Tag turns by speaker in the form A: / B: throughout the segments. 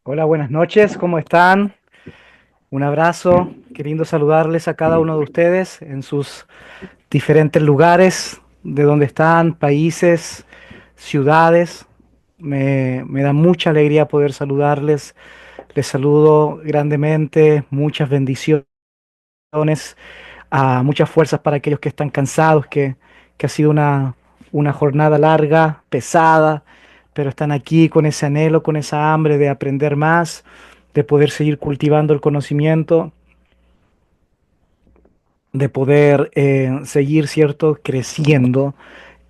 A: Hola, buenas noches, ¿cómo están? Un abrazo, qué lindo saludarles a cada uno de ustedes en sus diferentes lugares, de donde están, países, ciudades. Me da mucha alegría poder saludarles. Les saludo grandemente, muchas bendiciones, muchas fuerzas para aquellos que están cansados, que ha sido una jornada larga, pesada, pero están aquí con ese anhelo, con esa hambre de aprender más, de poder seguir cultivando el conocimiento, de poder seguir, ¿cierto?, creciendo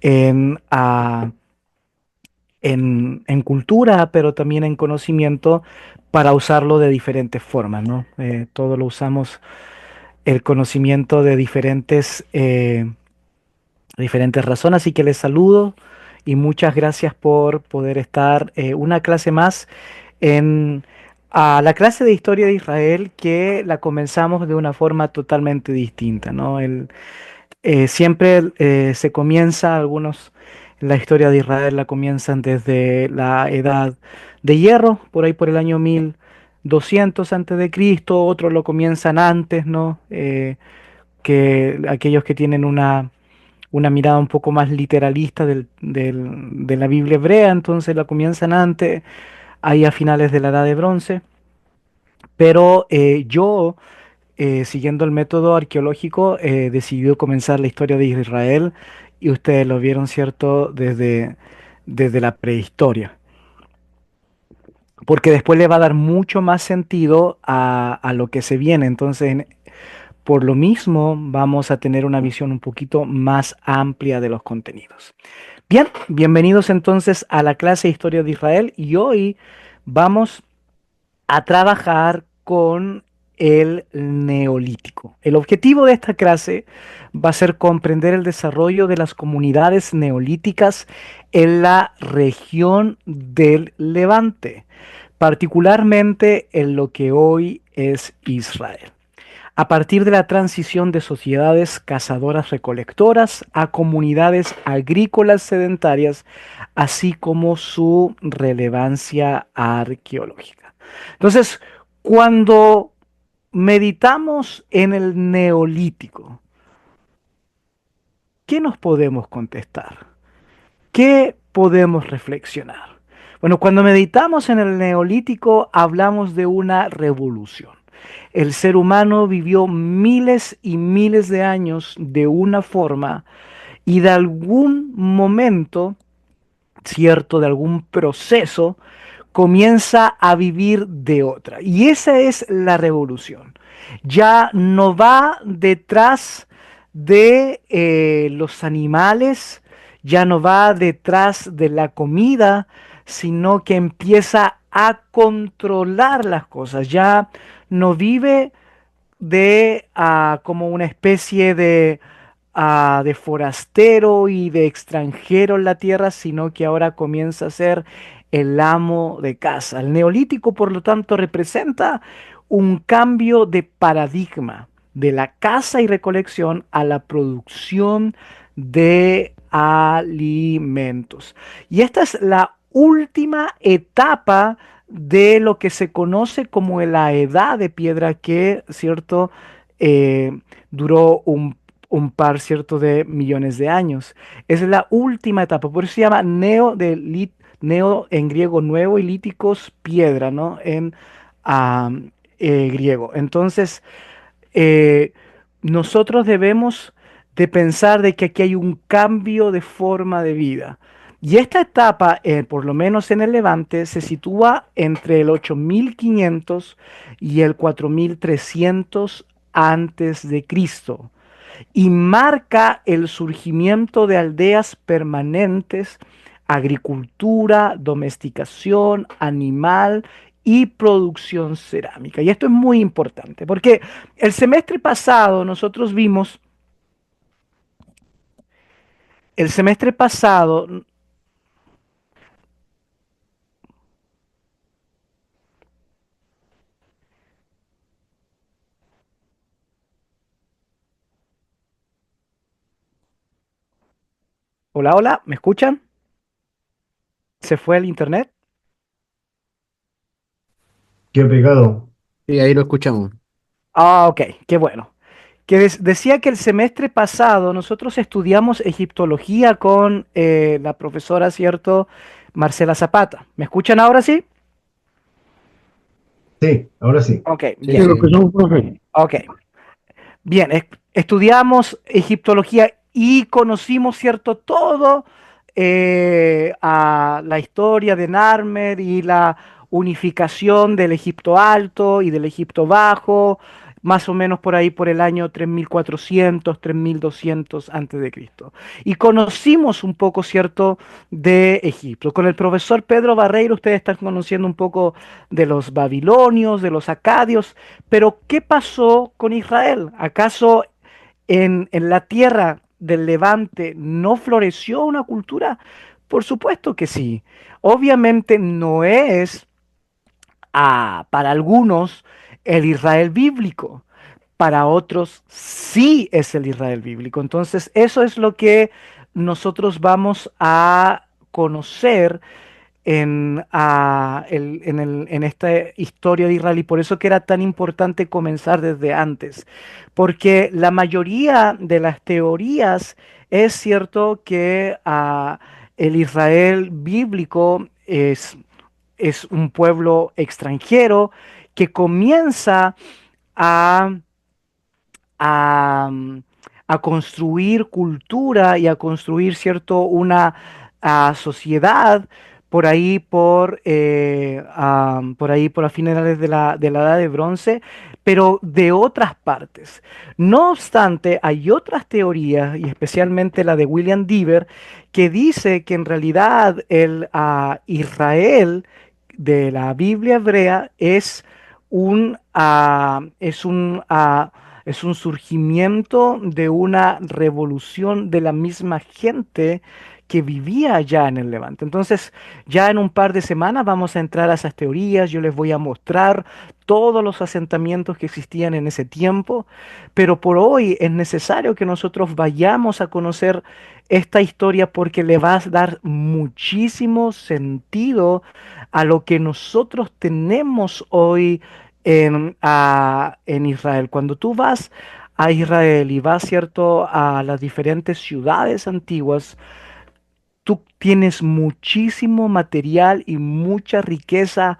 A: en, en cultura, pero también en conocimiento para usarlo de diferentes formas, ¿no? Todo lo usamos, el conocimiento de diferentes razones, así que les saludo y muchas gracias por poder estar una clase más en la clase de historia de Israel, que la comenzamos de una forma totalmente distinta, ¿no? Siempre se comienza, algunos, la historia de Israel la comienzan desde la edad de hierro, por ahí por el año 1200 antes de Cristo, otros lo comienzan antes, ¿no? Que aquellos que tienen una mirada un poco más literalista de la Biblia hebrea, entonces la comienzan antes, ahí a finales de la Edad de Bronce, pero yo, siguiendo el método arqueológico, decidí comenzar la historia de Israel y ustedes lo vieron, ¿cierto?, desde la prehistoria. Porque después le va a dar mucho más sentido a lo que se viene. Entonces, por lo mismo, vamos a tener una visión un poquito más amplia de los contenidos. Bien, bienvenidos entonces a la clase de Historia de Israel y hoy vamos a trabajar con el neolítico. El objetivo de esta clase va a ser comprender el desarrollo de las comunidades neolíticas en la región del Levante, particularmente en lo que hoy es Israel, a partir de la transición de sociedades cazadoras-recolectoras a comunidades agrícolas sedentarias, así como su relevancia arqueológica. Entonces, cuando meditamos en el neolítico, ¿qué nos podemos contestar? ¿Qué podemos reflexionar? Bueno, cuando meditamos en el neolítico hablamos de una revolución. El ser humano vivió miles y miles de años de una forma y de algún momento, cierto, de algún proceso, comienza a vivir de otra. Y esa es la revolución. Ya no va detrás de los animales, ya no va detrás de la comida, sino que empieza a controlar las cosas. Ya no vive de como una especie de forastero y de extranjero en la tierra, sino que ahora comienza a ser el amo de casa. El neolítico, por lo tanto, representa un cambio de paradigma de la caza y recolección a la producción de alimentos. Y esta es la última etapa de lo que se conoce como la edad de piedra, que, ¿cierto? Eh, duró un par, ¿cierto?, de millones de años. Es la última etapa, por eso se llama neo en griego nuevo y líticos piedra, ¿no? En griego. Entonces, eh, nosotros debemos de pensar de que aquí hay un cambio de forma de vida. Y esta etapa, por lo menos en el Levante, se sitúa entre el 8500 y el 4300 antes de Cristo y marca el surgimiento de aldeas permanentes, agricultura, domesticación animal y producción cerámica. Y esto es muy importante porque el semestre pasado nosotros vimos, el semestre pasado, hola, hola, ¿me escuchan? ¿Se fue el internet?
B: Qué pecado.
C: Sí, ahí lo escuchamos.
A: Ah, ok, qué bueno. Decía que el semestre pasado nosotros estudiamos egiptología con la profesora, ¿cierto? Marcela Zapata. ¿Me escuchan ahora sí?
B: Sí, ahora sí.
A: Ok,
C: Sí,
A: bien.
C: sí. Profe.
A: Ok, bien. Estudiamos egiptología y conocimos, ¿cierto? Todo a la historia de Narmer y la unificación del Egipto Alto y del Egipto Bajo, más o menos por ahí por el año 3400, 3200 antes de Cristo. Y conocimos un poco, ¿cierto?, de Egipto. Con el profesor Pedro Barreiro ustedes están conociendo un poco de los babilonios, de los acadios, pero ¿qué pasó con Israel? ¿Acaso en la tierra del Levante no floreció una cultura? Por supuesto que sí. Obviamente no es para algunos el Israel bíblico, para otros sí es el Israel bíblico. Entonces eso es lo que nosotros vamos a conocer en esta historia de Israel y por eso que era tan importante comenzar desde antes, porque la mayoría de las teorías es cierto que el Israel bíblico es un pueblo extranjero que comienza a a, a construir cultura y a construir, ¿cierto?, una sociedad por ahí por a finales de la Edad de Bronce, pero de otras partes. No obstante, hay otras teorías, y especialmente la de William Dever, que dice que en realidad el Israel de la Biblia hebrea es es un surgimiento de una revolución de la misma gente que vivía allá en el Levante. Entonces, ya en un par de semanas vamos a entrar a esas teorías, yo les voy a mostrar todos los asentamientos que existían en ese tiempo, pero por hoy es necesario que nosotros vayamos a conocer esta historia porque le va a dar muchísimo sentido a lo que nosotros tenemos hoy en Israel. Cuando tú vas a Israel y vas, ¿cierto?, a las diferentes ciudades antiguas, tú tienes muchísimo material y mucha riqueza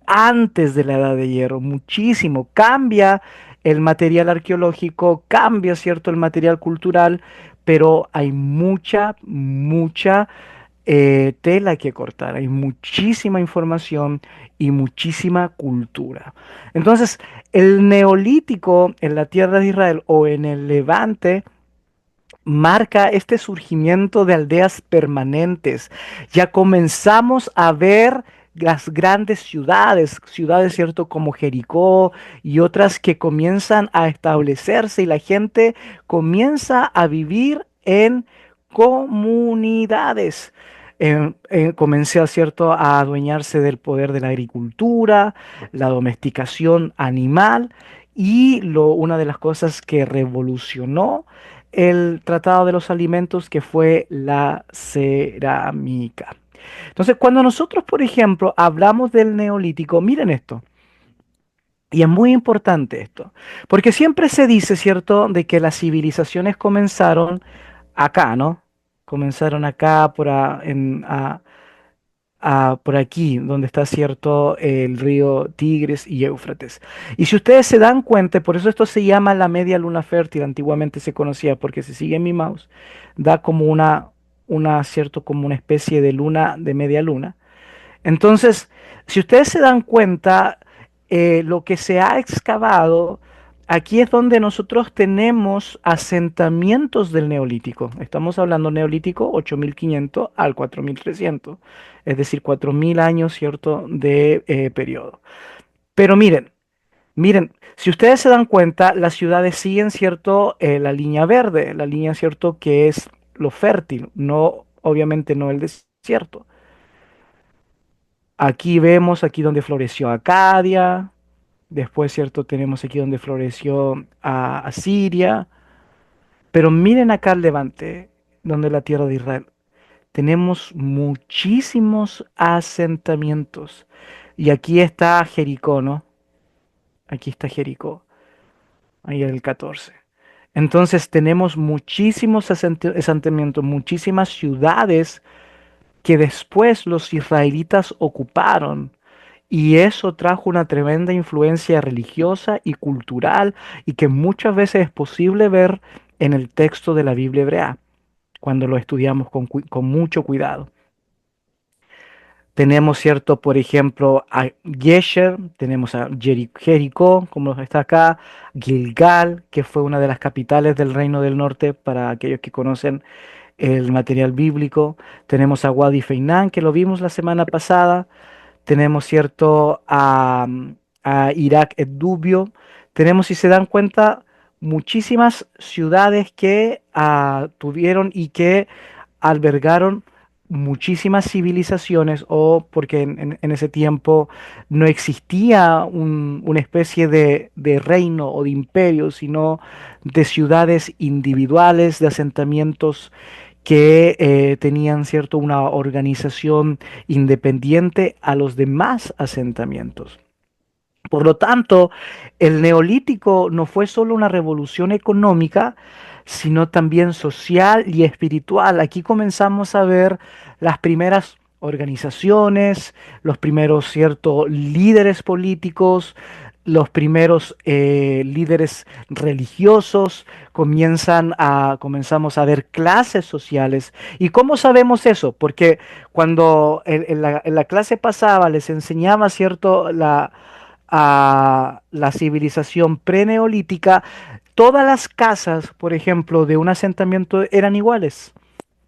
A: antes de la Edad de Hierro, muchísimo. Cambia el material arqueológico, cambia, ¿cierto?, el material cultural, pero hay mucha tela que cortar, hay muchísima información y muchísima cultura. Entonces, el neolítico en la tierra de Israel o en el Levante marca este surgimiento de aldeas permanentes. Ya comenzamos a ver las grandes ciudades, ciudades, ¿cierto?, como Jericó y otras que comienzan a establecerse y la gente comienza a vivir en comunidades. Comencé, ¿cierto?, a adueñarse del poder de la agricultura, la domesticación animal y una de las cosas que revolucionó el Tratado de los Alimentos, que fue la cerámica. Entonces, cuando nosotros, por ejemplo, hablamos del neolítico, miren esto, y es muy importante esto, porque siempre se dice, ¿cierto?, de que las civilizaciones comenzaron acá, ¿no? Comenzaron acá por aquí, donde está cierto el río Tigres y Éufrates. Y si ustedes se dan cuenta, por eso esto se llama la media luna fértil, antiguamente se conocía, porque si sigue mi mouse, da como cierto, como una especie de luna, de media luna. Entonces, si ustedes se dan cuenta, lo que se ha excavado, aquí es donde nosotros tenemos asentamientos del Neolítico. Estamos hablando Neolítico 8500 al 4300, es decir, 4000 años, ¿cierto?, de periodo. Pero miren, si ustedes se dan cuenta, las ciudades siguen, ¿cierto?, la línea verde, la línea, ¿cierto?, que es lo fértil, no, obviamente no el desierto. Aquí vemos aquí donde floreció Acadia, después, cierto, tenemos aquí donde floreció Asiria, pero miren acá al levante, donde la tierra de Israel. Tenemos muchísimos asentamientos. Y aquí está Jericó, ¿no? Aquí está Jericó, ahí en el 14. Entonces tenemos muchísimos asentamientos, muchísimas ciudades que después los israelitas ocuparon. Y eso trajo una tremenda influencia religiosa y cultural y que muchas veces es posible ver en el texto de la Biblia hebrea cuando lo estudiamos con mucho cuidado. Tenemos, cierto, por ejemplo, a Gesher, tenemos a Jericó, como está acá, Gilgal, que fue una de las capitales del Reino del Norte para aquellos que conocen el material bíblico. Tenemos a Wadi Feinan, que lo vimos la semana pasada. Tenemos, cierto, a Irak Dubio. Tenemos, si se dan cuenta, muchísimas ciudades que tuvieron y que albergaron muchísimas civilizaciones o porque en ese tiempo no existía una especie de reino o de imperio, sino de ciudades individuales, de asentamientos que tenían, cierto, una organización independiente a los demás asentamientos. Por lo tanto, el neolítico no fue solo una revolución económica, sino también social y espiritual. Aquí comenzamos a ver las primeras organizaciones, los primeros ciertos líderes políticos, los primeros líderes religiosos, comenzamos a ver clases sociales. ¿Y cómo sabemos eso? Porque cuando en la clase pasada les enseñaba, cierto, a la civilización preneolítica, todas las casas, por ejemplo, de un asentamiento eran iguales.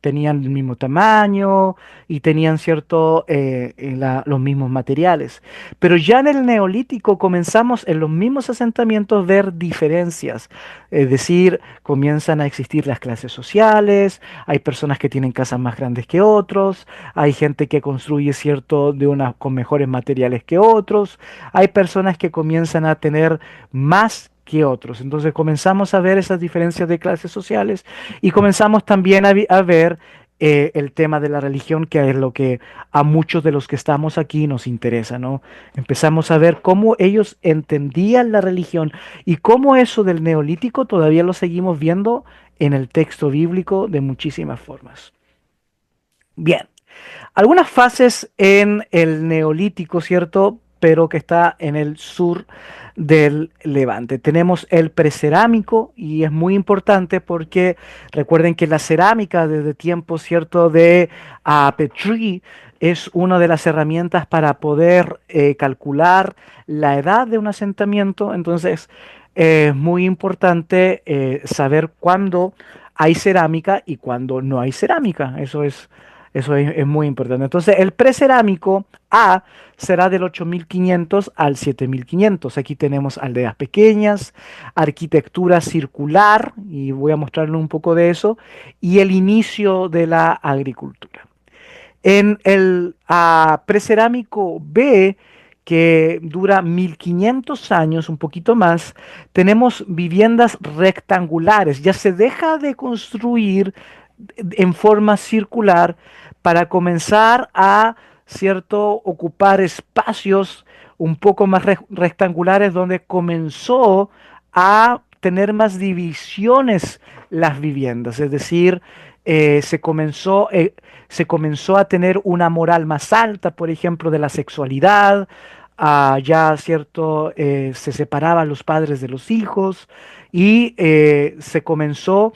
A: Tenían el mismo tamaño y tenían, cierto, los mismos materiales. Pero ya en el neolítico comenzamos en los mismos asentamientos ver diferencias. Es decir, comienzan a existir las clases sociales, hay personas que tienen casas más grandes que otros, hay gente que construye, cierto, con mejores materiales que otros, hay personas que comienzan a tener más que otros. Entonces comenzamos a ver esas diferencias de clases sociales y comenzamos también a ver el tema de la religión, que es lo que a muchos de los que estamos aquí nos interesa, ¿no? Empezamos a ver cómo ellos entendían la religión y cómo eso del neolítico todavía lo seguimos viendo en el texto bíblico de muchísimas formas. Bien, algunas fases en el neolítico, ¿cierto? Pero que está en el sur del Levante. Tenemos el precerámico y es muy importante porque recuerden que la cerámica desde tiempos, ¿cierto? De Petrie es una de las herramientas para poder calcular la edad de un asentamiento. Entonces es muy importante saber cuándo hay cerámica y cuándo no hay cerámica. Eso es muy importante. Entonces, el precerámico A será del 8500 al 7500. Aquí tenemos aldeas pequeñas, arquitectura circular, y voy a mostrarle un poco de eso, y el inicio de la agricultura. En el precerámico B, que dura 1500 años, un poquito más, tenemos viviendas rectangulares. Ya se deja de construir en forma circular para comenzar a, cierto, ocupar espacios un poco más rectangulares donde comenzó a tener más divisiones las viviendas, es decir, se comenzó a tener una moral más alta, por ejemplo, de la sexualidad, ya, cierto, se separaban los padres de los hijos y se comenzó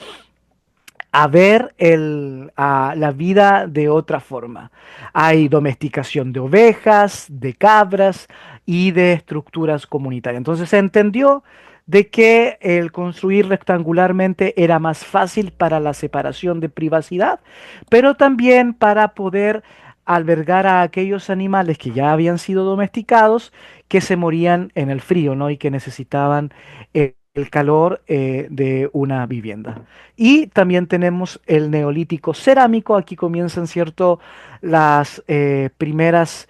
A: a ver la vida de otra forma. Hay domesticación de ovejas, de cabras y de estructuras comunitarias. Entonces se entendió de que el construir rectangularmente era más fácil para la separación de privacidad, pero también para poder albergar a aquellos animales que ya habían sido domesticados, que se morían en el frío, ¿no? Y que necesitaban el calor de una vivienda. Y también tenemos el neolítico cerámico. Aquí comienzan, cierto, las primeras,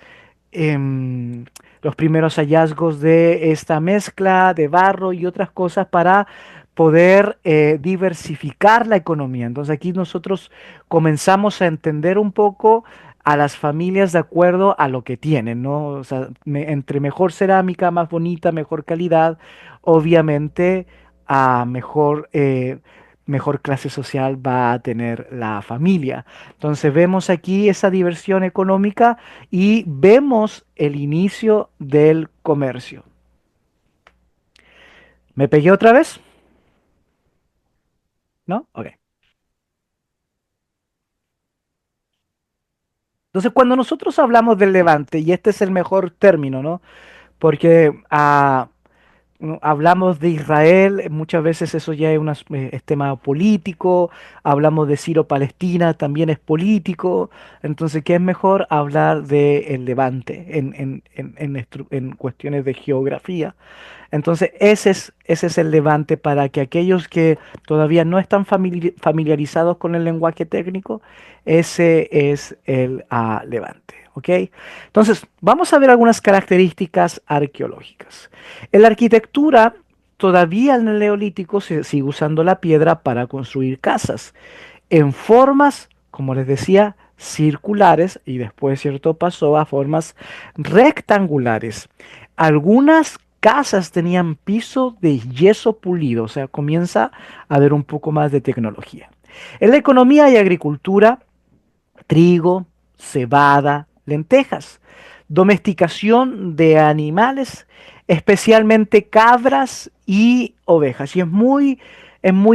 A: em, los primeros hallazgos de esta mezcla de barro y otras cosas para poder diversificar la economía. Entonces aquí nosotros comenzamos a entender un poco a las familias de acuerdo a lo que tienen, ¿no? O sea, entre mejor cerámica, más bonita, mejor calidad, obviamente a mejor clase social va a tener la familia. Entonces vemos aquí esa diversión económica y vemos el inicio del comercio. ¿Me pegué otra vez? ¿No? Ok. Entonces, cuando nosotros hablamos del Levante, y este es el mejor término, ¿no? Porque no, hablamos de Israel, muchas veces eso ya es tema político, hablamos de Ciro-Palestina, también es político, entonces, ¿qué es mejor hablar del Levante en cuestiones de geografía? Entonces, ese es el Levante para que aquellos que todavía no están familiarizados con el lenguaje técnico, ese es el Levante. ¿Ok? Entonces, vamos a ver algunas características arqueológicas. En la arquitectura, todavía en el Neolítico se sigue usando la piedra para construir casas en formas, como les decía, circulares y después, ¿cierto? Pasó a formas rectangulares. Algunas casas tenían piso de yeso pulido, o sea, comienza a haber un poco más de tecnología. En la economía y agricultura, trigo, cebada, lentejas, domesticación de animales, especialmente cabras y ovejas. Y es muy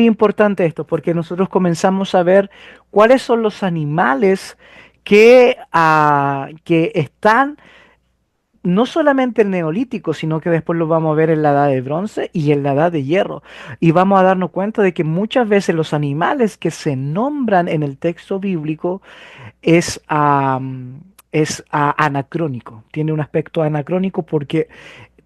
A: importante esto porque nosotros comenzamos a ver cuáles son los animales que están no solamente el neolítico, sino que después lo vamos a ver en la edad de bronce y en la edad de hierro. Y vamos a darnos cuenta de que muchas veces los animales que se nombran en el texto bíblico es anacrónico, tiene un aspecto anacrónico porque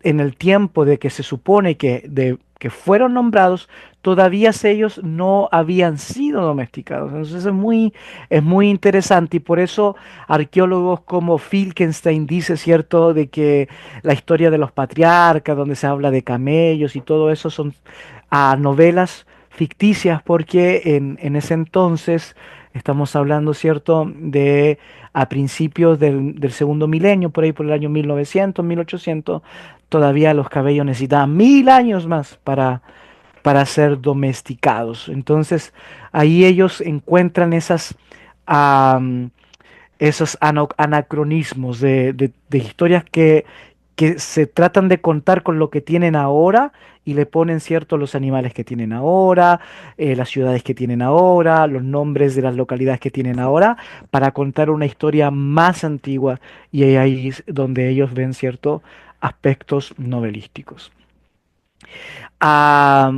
A: en el tiempo de que se supone que fueron nombrados, todavía ellos no habían sido domesticados. Entonces es muy interesante y por eso arqueólogos como Filkenstein dice, ¿cierto?, de que la historia de los patriarcas, donde se habla de camellos y todo eso son novelas ficticias porque en ese entonces estamos hablando, ¿cierto?, de a principios del segundo milenio, por ahí por el año 1900, 1800, todavía los cabellos necesitaban 1000 años más para ser domesticados. Entonces, ahí ellos encuentran esos anacronismos de historias que se tratan de contar con lo que tienen ahora y le ponen cierto los animales que tienen ahora, las ciudades que tienen ahora, los nombres de las localidades que tienen ahora, para contar una historia más antigua y ahí es donde ellos ven ciertos aspectos novelísticos. Ah,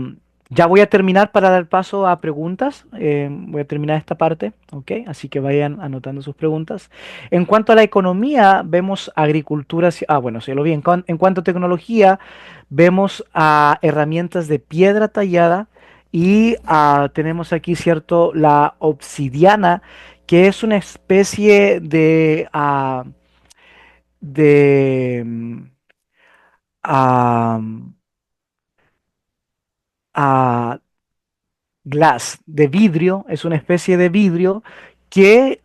A: ya voy a terminar para dar paso a preguntas. Voy a terminar esta parte, ¿ok? Así que vayan anotando sus preguntas. En cuanto a la economía, vemos agricultura. Bueno, sí lo vi. En cuanto a tecnología, vemos herramientas de piedra tallada y tenemos aquí, ¿cierto? La obsidiana, que es una especie de ah, ah, glass, de vidrio, es una especie de vidrio que,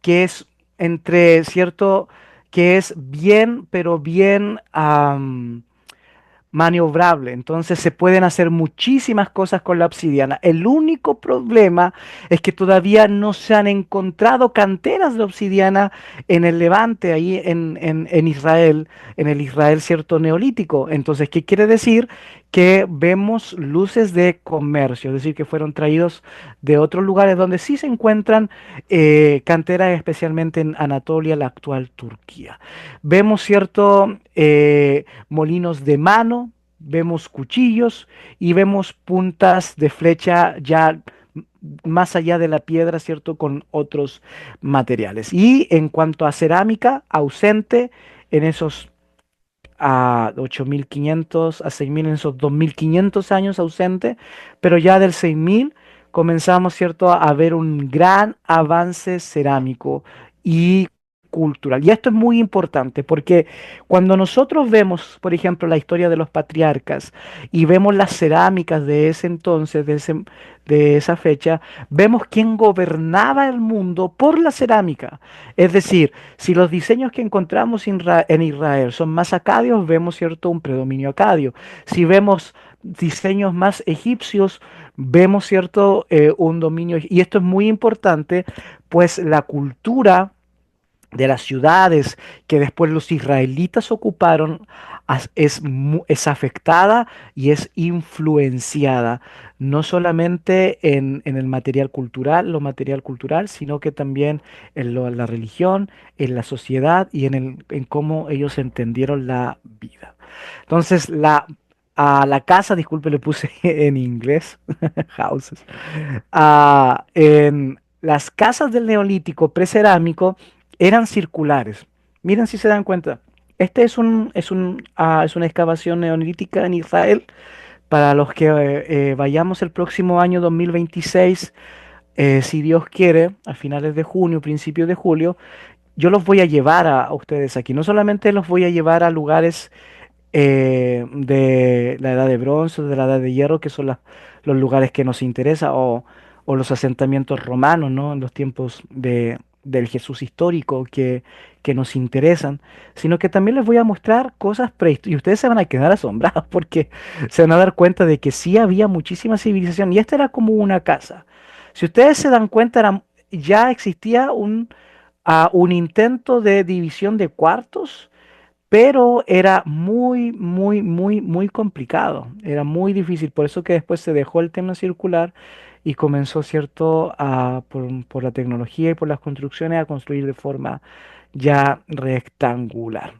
A: que es entre, ¿cierto? Que es bien, pero bien maniobrable. Entonces se pueden hacer muchísimas cosas con la obsidiana. El único problema es que todavía no se han encontrado canteras de obsidiana en el Levante, ahí en Israel, en el Israel cierto neolítico. Entonces, ¿qué quiere decir? Que vemos luces de comercio, es decir, que fueron traídos de otros lugares donde sí se encuentran canteras, especialmente en Anatolia, la actual Turquía. Vemos cierto molinos de mano, vemos cuchillos y vemos puntas de flecha ya más allá de la piedra, ¿cierto? Con otros materiales. Y en cuanto a cerámica, ausente en esos 8500 a 6000, en esos 2500 años ausente, pero ya del 6000 comenzamos, ¿cierto?, a ver un gran avance cerámico y cultural. Y esto es muy importante porque cuando nosotros vemos, por ejemplo, la historia de los patriarcas y vemos las cerámicas de ese entonces, de esa fecha, vemos quién gobernaba el mundo por la cerámica. Es decir, si los diseños que encontramos en Israel son más acadios, vemos, ¿cierto?, un predominio acadio. Si vemos diseños más egipcios, vemos, ¿cierto?, un dominio. Y esto es muy importante, pues la cultura de las ciudades que después los israelitas ocuparon es afectada y es influenciada, no solamente en el material cultural, lo material cultural, sino que también en la religión, en la sociedad y en cómo ellos entendieron la vida. Entonces, a la casa, disculpe, le puse en inglés, houses, en las casas del neolítico precerámico eran circulares. Miren si se dan cuenta. Este es una excavación neolítica en Israel. Para los que vayamos el próximo año 2026, si Dios quiere, a finales de junio, principios de julio, yo los voy a llevar a ustedes aquí. No solamente los voy a llevar a lugares de la edad de bronce, de la edad de hierro, que son los lugares que nos interesa, o los asentamientos romanos, ¿no? En los tiempos del Jesús histórico que nos interesan, sino que también les voy a mostrar cosas prehistóricas. Y ustedes se van a quedar asombrados porque se van a dar cuenta de que sí había muchísima civilización y esta era como una casa. Si ustedes se dan cuenta, ya existía un intento de división de cuartos, pero era muy, muy, muy, muy complicado. Era muy difícil. Por eso que después se dejó el tema circular y comenzó, ¿cierto?, por la tecnología y por las construcciones a construir de forma ya rectangular.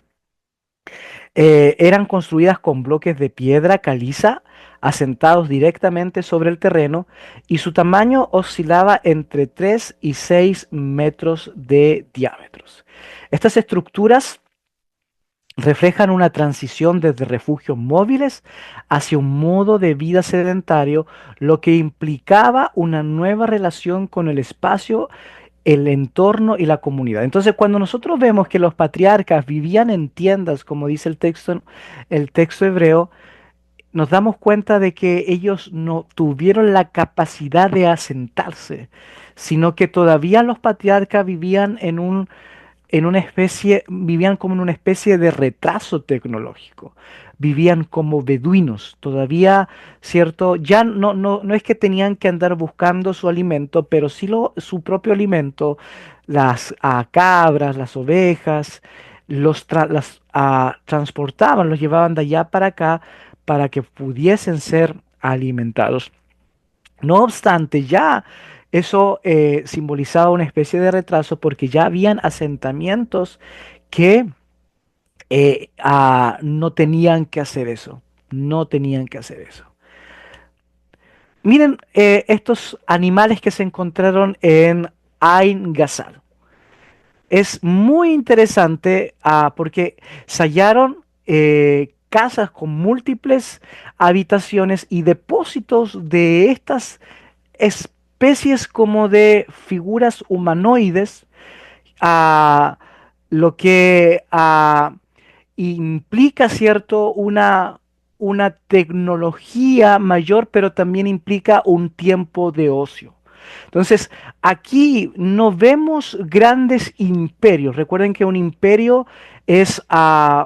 A: Eran construidas con bloques de piedra caliza asentados directamente sobre el terreno y su tamaño oscilaba entre 3 y 6 metros de diámetros. Estas estructuras reflejan una transición desde refugios móviles hacia un modo de vida sedentario, lo que implicaba una nueva relación con el espacio, el entorno y la comunidad. Entonces, cuando nosotros vemos que los patriarcas vivían en tiendas, como dice el texto hebreo, nos damos cuenta de que ellos no tuvieron la capacidad de asentarse, sino que todavía los patriarcas vivían vivían como en una especie de retraso tecnológico. Vivían como beduinos, todavía, ¿cierto? Ya no es que tenían que andar buscando su alimento, pero sí su propio alimento, las cabras, las ovejas, las transportaban, los llevaban de allá para acá para que pudiesen ser alimentados. No obstante, ya eso simbolizaba una especie de retraso porque ya habían asentamientos que no tenían que hacer eso. No tenían que hacer eso. Miren estos animales que se encontraron en Ain Ghazal. Es muy interesante porque se hallaron casas con múltiples habitaciones y depósitos de estas especies como de figuras humanoides, ah, lo que implica, ¿cierto?, una tecnología mayor, pero también implica un tiempo de ocio. Entonces, aquí no vemos grandes imperios. Recuerden que un imperio es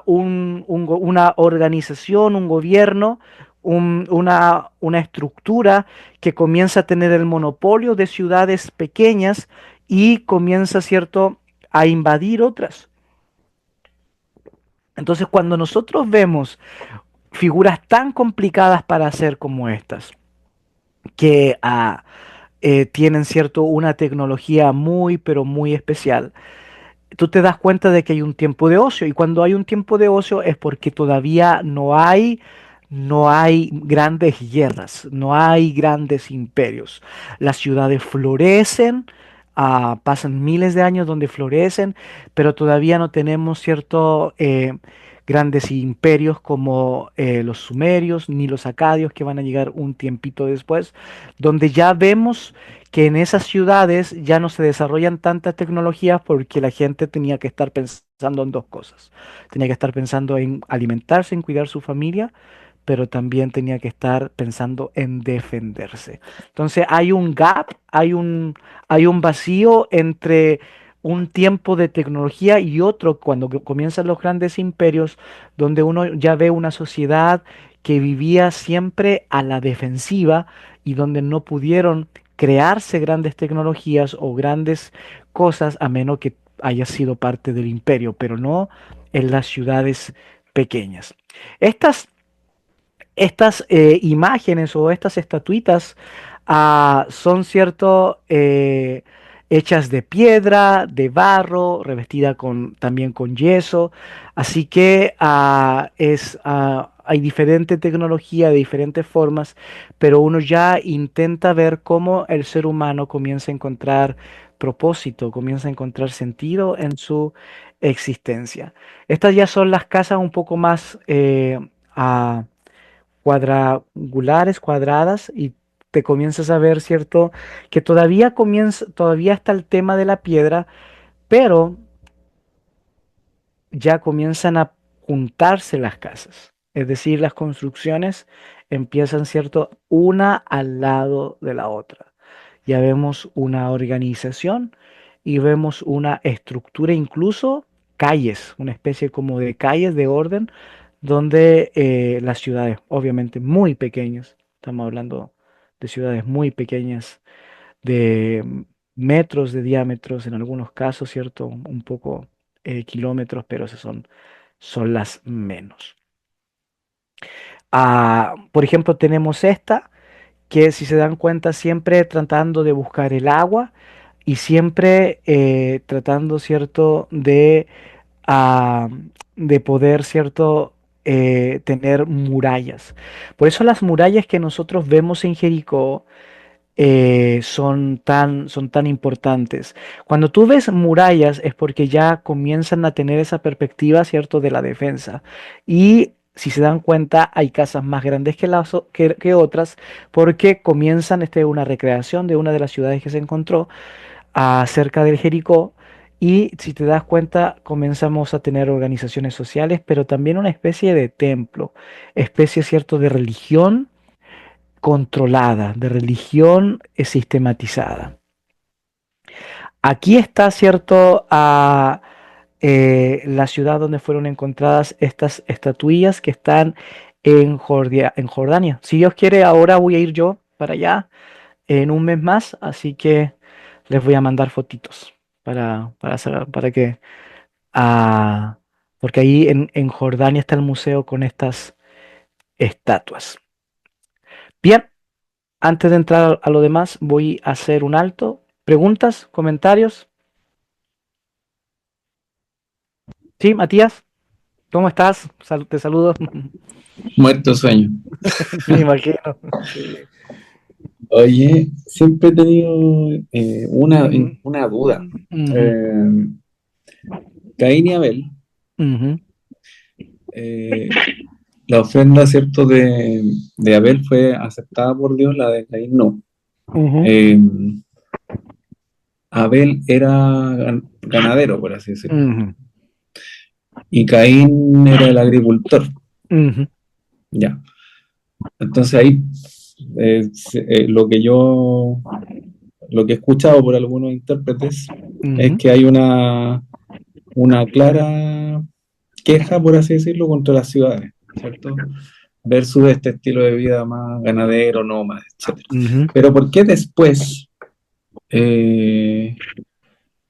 A: una organización, un gobierno, una estructura que comienza a tener el monopolio de ciudades pequeñas y comienza, ¿cierto?, a invadir otras. Entonces, cuando nosotros vemos figuras tan complicadas para hacer como estas, que tienen, cierto, una tecnología muy, pero muy especial, tú te das cuenta de que hay un tiempo de ocio. Y cuando hay un tiempo de ocio es porque todavía no hay grandes guerras, no hay grandes imperios. Las ciudades florecen, pasan miles de años donde florecen, pero todavía no tenemos cierto grandes imperios como los sumerios ni los acadios que van a llegar un tiempito después, donde ya vemos que en esas ciudades ya no se desarrollan tantas tecnologías porque la gente tenía que estar pensando en dos cosas. Tenía que estar pensando en alimentarse, en cuidar su familia, pero también tenía que estar pensando en defenderse. Entonces hay un gap, hay un vacío entre un tiempo de tecnología y otro cuando comienzan los grandes imperios, donde uno ya ve una sociedad que vivía siempre a la defensiva y donde no pudieron crearse grandes tecnologías o grandes cosas a menos que haya sido parte del imperio, pero no en las ciudades pequeñas. Estas imágenes o estas estatuitas son cierto hechas de piedra, de barro, revestida también con yeso. Así que hay diferente tecnología de diferentes formas, pero uno ya intenta ver cómo el ser humano comienza a encontrar propósito, comienza a encontrar sentido en su existencia. Estas ya son las casas un poco más cuadrangulares, cuadradas, y te comienzas a ver, ¿cierto? Que todavía está el tema de la piedra, pero ya comienzan a juntarse las casas. Es decir, las construcciones empiezan, ¿cierto? Una al lado de la otra. Ya vemos una organización y vemos una estructura, incluso calles, una especie como de calles de orden, donde las ciudades, obviamente muy pequeñas, estamos hablando de ciudades muy pequeñas, de metros de diámetros en algunos casos, ¿cierto? Un poco kilómetros, pero esas son las menos. Por ejemplo, tenemos esta, que si se dan cuenta, siempre tratando de buscar el agua y siempre tratando, ¿cierto?, ah, de poder, ¿cierto?, tener murallas. Por eso las murallas que nosotros vemos en Jericó son tan importantes. Cuando tú ves murallas es porque ya comienzan a tener esa perspectiva, ¿cierto?, de la defensa. Y si se dan cuenta, hay casas más grandes que otras porque comienzan, una recreación de una de las ciudades que se encontró cerca del Jericó. Y si te das cuenta, comenzamos a tener organizaciones sociales, pero también una especie de templo, especie, ¿cierto?, de religión controlada, de religión sistematizada. Aquí está, ¿cierto?, la ciudad donde fueron encontradas estas estatuillas que están en Jordania. Si Dios quiere, ahora voy a ir yo para allá en un mes más, así que les voy a mandar fotitos para que, ah, porque ahí en Jordania está el museo con estas estatuas. Bien, antes de entrar a lo demás, voy a hacer un alto. ¿Preguntas? ¿Comentarios? Sí, Matías, ¿cómo estás? Te saludo.
C: Muerto sueño.
A: Me imagino. Sí.
C: Oye, siempre he tenido
A: Ujú,
C: una duda.
A: ujú,
C: Eh, Caín y Abel,
A: ujú,
C: eh, la ofrenda, ¿cierto?, de Abel fue aceptada por Dios, la de Caín no.
A: ujú,
C: Eh, Abel era ganadero, por así decirlo,
A: ujú,
C: y Caín era el agricultor.
A: ujú,
C: Ya. Entonces ahí lo que he escuchado por algunos intérpretes es
A: ujú,
C: que hay una clara queja, por así decirlo, contra las ciudades, ¿cierto? Versus este estilo de vida más ganadero, nómada, etcétera.
A: ujú,
C: Pero ¿por qué eh,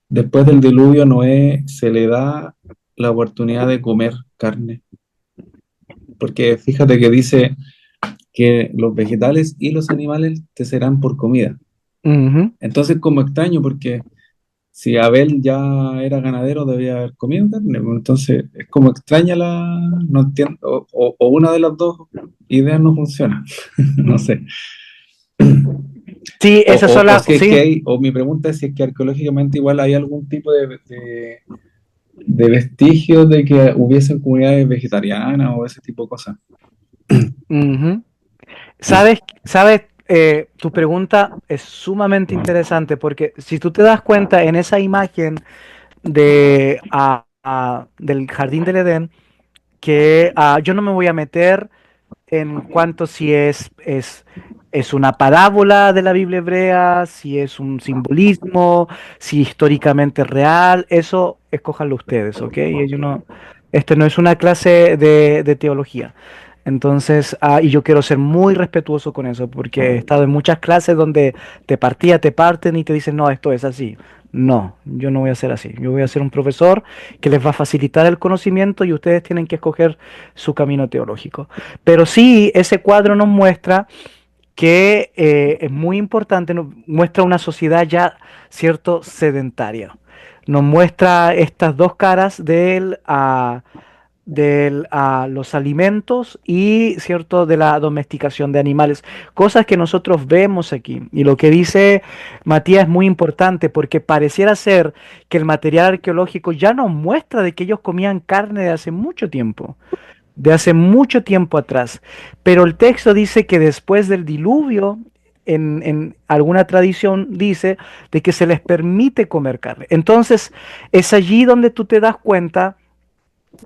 C: después del diluvio, a Noé se le da la oportunidad de comer carne? Porque fíjate que dice que los vegetales y los animales te serán por comida.
A: ujú.
C: Entonces, como extraño, porque si Abel ya era ganadero, debía haber comido carne, pues. Entonces, es como extraña no entiendo, o una de las dos ideas no funciona, no sé.
A: Sí, esas son
C: O
A: las.
C: si es que
A: Sí.
C: hay, o mi pregunta es si es que arqueológicamente igual hay algún tipo de vestigios de que hubiesen comunidades vegetarianas o ese tipo de cosas.
A: Ujú. ¿Sabes? tu pregunta es sumamente interesante porque si tú te das cuenta en esa imagen del jardín del Edén, que yo no me voy a meter en cuanto si es una parábola de la Biblia hebrea, si es un simbolismo, si históricamente es real, eso escójanlo ustedes, ¿ok? Yo no, esto no es una clase de teología. Entonces, y yo quiero ser muy respetuoso con eso, porque he estado en muchas clases donde te parten y te dicen, no, esto es así. No, yo no voy a ser así. Yo voy a ser un profesor que les va a facilitar el conocimiento y ustedes tienen que escoger su camino teológico. Pero sí, ese cuadro nos muestra que es muy importante, nos muestra una sociedad ya, cierto, sedentaria. Nos muestra estas dos caras de los alimentos y, cierto, de la domesticación de animales, cosas que nosotros vemos aquí. Y lo que dice Matías es muy importante porque pareciera ser que el material arqueológico ya nos muestra de que ellos comían carne de hace mucho tiempo atrás. Pero el texto dice que después del diluvio, en alguna tradición dice de que se les permite comer carne. Entonces, es allí donde tú te das cuenta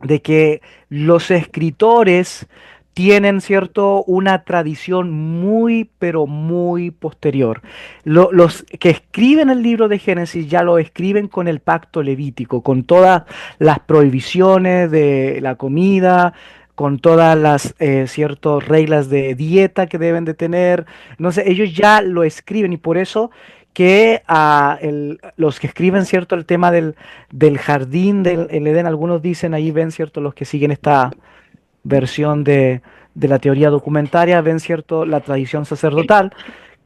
A: de que los escritores tienen, cierto, una tradición muy, pero muy posterior. Los que escriben el libro de Génesis ya lo escriben con el pacto levítico, con todas las prohibiciones de la comida, con todas las ciertas reglas de dieta que deben de tener. No sé, ellos ya lo escriben y por eso que los que escriben, cierto, el tema del jardín del el Edén, algunos dicen, ahí ven, cierto, los que siguen esta versión de la teoría documentaria, ven, cierto, la tradición sacerdotal,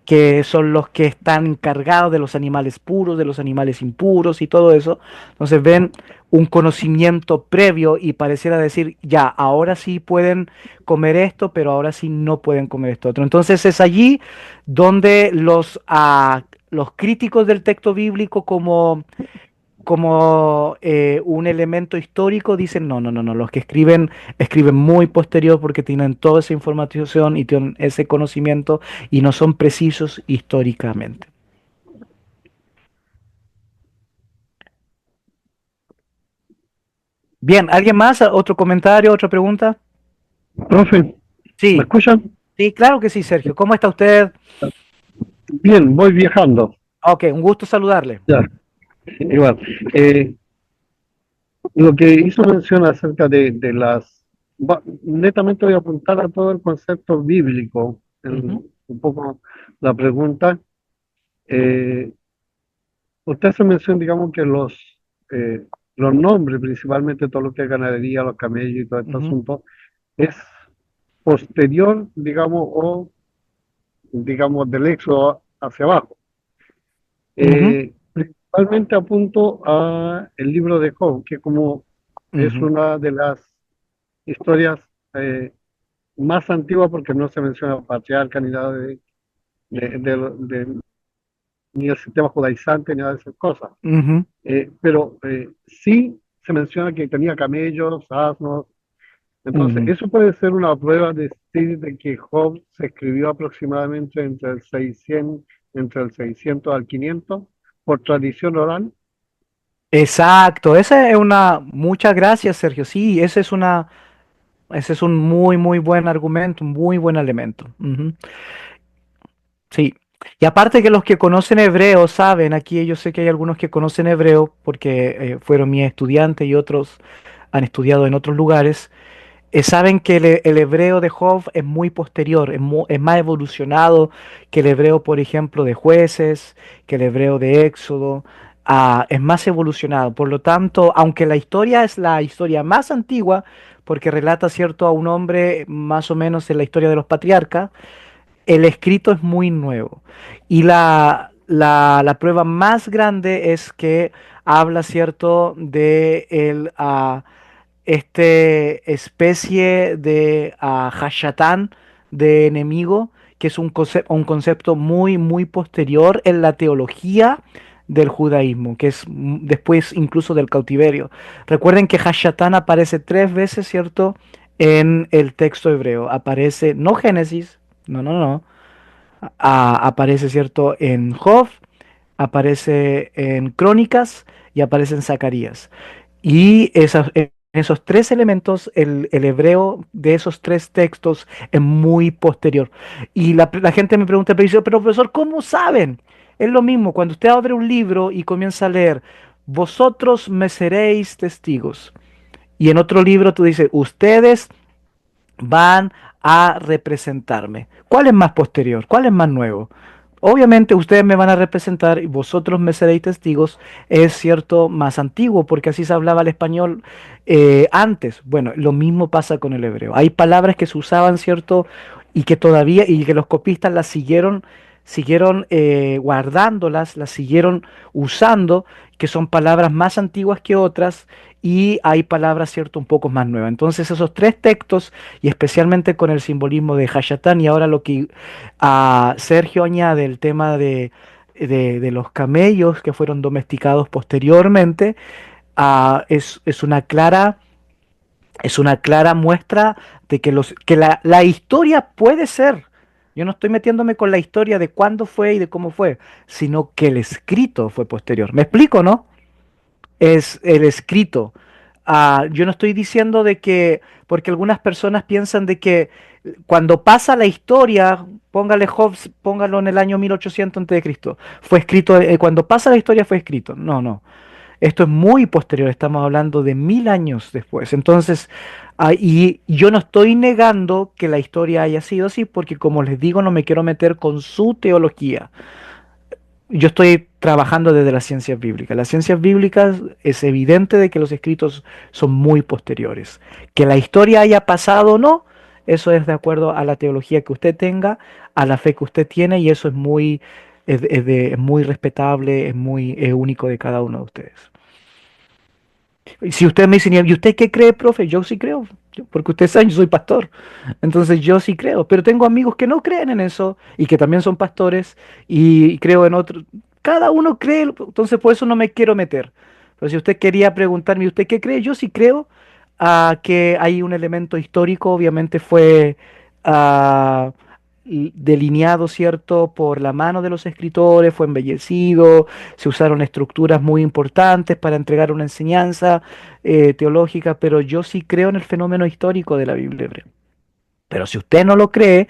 A: que son los que están encargados de los animales puros, de los animales impuros y todo eso. Entonces ven un conocimiento previo y pareciera decir, ya, ahora sí pueden comer esto, pero ahora sí no pueden comer esto otro. Entonces es allí donde los críticos del texto bíblico como un elemento histórico, dicen, no, no, no, no, los que escriben muy posterior porque tienen toda esa información y tienen ese conocimiento y no son precisos históricamente. Bien, ¿alguien más? ¿Otro comentario? ¿Otra pregunta?
B: Profe, ¿me
A: Sí,
B: escuchan?
A: sí, claro que sí, Sergio. ¿Cómo está usted?
B: Bien, voy viajando.
A: Ok, un gusto saludarle.
B: Ya, igual. Eh, lo que hizo mención acerca de netamente voy a apuntar a todo el concepto bíblico,
A: Ujú,
B: un poco la pregunta. Eh, usted hace mención, digamos, que los nombres, principalmente todo lo que es ganadería, los camellos y todo este
A: ujú,
B: asunto, es posterior, digamos, o digamos, del éxodo hacia abajo.
A: ujú,
B: Principalmente apunto a el libro de Job, que como es
A: ujú,
B: una de las historias eh, más antiguas porque no se menciona patriarca ni nada ni el sistema judaizante ni nada de esas cosas.
A: ujú.
B: Pero sí se menciona que tenía camellos, asnos. Entonces,
A: Ujú.
B: eso puede ser una prueba de decir de que Job se escribió aproximadamente entre el 600 al 500 por tradición oral.
A: Exacto, esa es muchas gracias, Sergio. Sí, ese es un muy, muy buen argumento, un muy buen elemento. Ujú. Sí. Y aparte que los que conocen hebreo saben, aquí yo sé que hay algunos que conocen hebreo porque fueron mis estudiantes y otros han estudiado en otros lugares, saben que el hebreo de Job es muy posterior, es más evolucionado que el hebreo, por ejemplo, de Jueces, que el hebreo de Éxodo, es más evolucionado. Por lo tanto, aunque la historia es la historia más antigua, porque relata, cierto, a un hombre más o menos en la historia de los patriarcas, el escrito es muy nuevo. Y la prueba más grande es que habla, cierto, de especie de Hashatán, de enemigo, que es un concepto muy, muy posterior en la teología del judaísmo, que es después incluso del cautiverio. Recuerden que Hashatán aparece tres veces, ¿cierto? En el texto hebreo. Aparece, no Génesis, no, no, no. Aparece, ¿cierto?, en Job, aparece en Crónicas y aparece en Zacarías. Y esos tres elementos, el hebreo de esos tres textos es muy posterior. Y la gente me pregunta, pero dice, pero profesor, ¿cómo saben? Es lo mismo, cuando usted abre un libro y comienza a leer, vosotros me seréis testigos. Y en otro libro tú dices, ustedes van a representarme. ¿Cuál es más posterior? ¿Cuál es más nuevo? Obviamente ustedes me van a representar y vosotros me seréis testigos, es cierto, más antiguo, porque así se hablaba el español antes. Bueno, lo mismo pasa con el hebreo. Hay palabras que se usaban, cierto, y que todavía, y que los copistas las siguieron guardándolas, las siguieron usando, que son palabras más antiguas que otras, y hay palabras, cierto, un poco más nuevas. Entonces esos tres textos, y especialmente con el simbolismo de Hashatán, y ahora lo que Sergio añade el tema de los camellos que fueron domesticados posteriormente, es una clara muestra de que, que la historia puede ser. Yo no estoy metiéndome con la historia de cuándo fue y de cómo fue, sino que el escrito fue posterior. ¿Me explico, no? Es el escrito. Yo no estoy diciendo de que, porque algunas personas piensan de que cuando pasa la historia, póngale Hobbes, póngalo en el año 1800 antes de Cristo, fue escrito, cuando pasa la historia fue escrito. No, no. Esto es muy posterior, estamos hablando de 1000 años después. Entonces, y yo no estoy negando que la historia haya sido así, porque como les digo, no me quiero meter con su teología. Yo estoy trabajando desde las ciencias bíblicas. Las ciencias bíblicas es evidente de que los escritos son muy posteriores. Que la historia haya pasado o no, eso es de acuerdo a la teología que usted tenga, a la fe que usted tiene, y eso es muy respetable, es único de cada uno de ustedes. Y si usted me dice, ¿y usted qué cree, profe? Yo sí creo, porque usted sabe, yo soy pastor. Entonces yo sí creo, pero tengo amigos que no creen en eso y que también son pastores y creo en otros. Cada uno cree, entonces por eso no me quiero meter. Pero si usted quería preguntarme, ¿usted qué cree? Yo sí creo que hay un elemento histórico, obviamente fue ah, delineado, ¿cierto?, por la mano de los escritores, fue embellecido, se usaron estructuras muy importantes para entregar una enseñanza teológica, pero yo sí creo en el fenómeno histórico de la Biblia hebrea. Pero si usted no lo cree,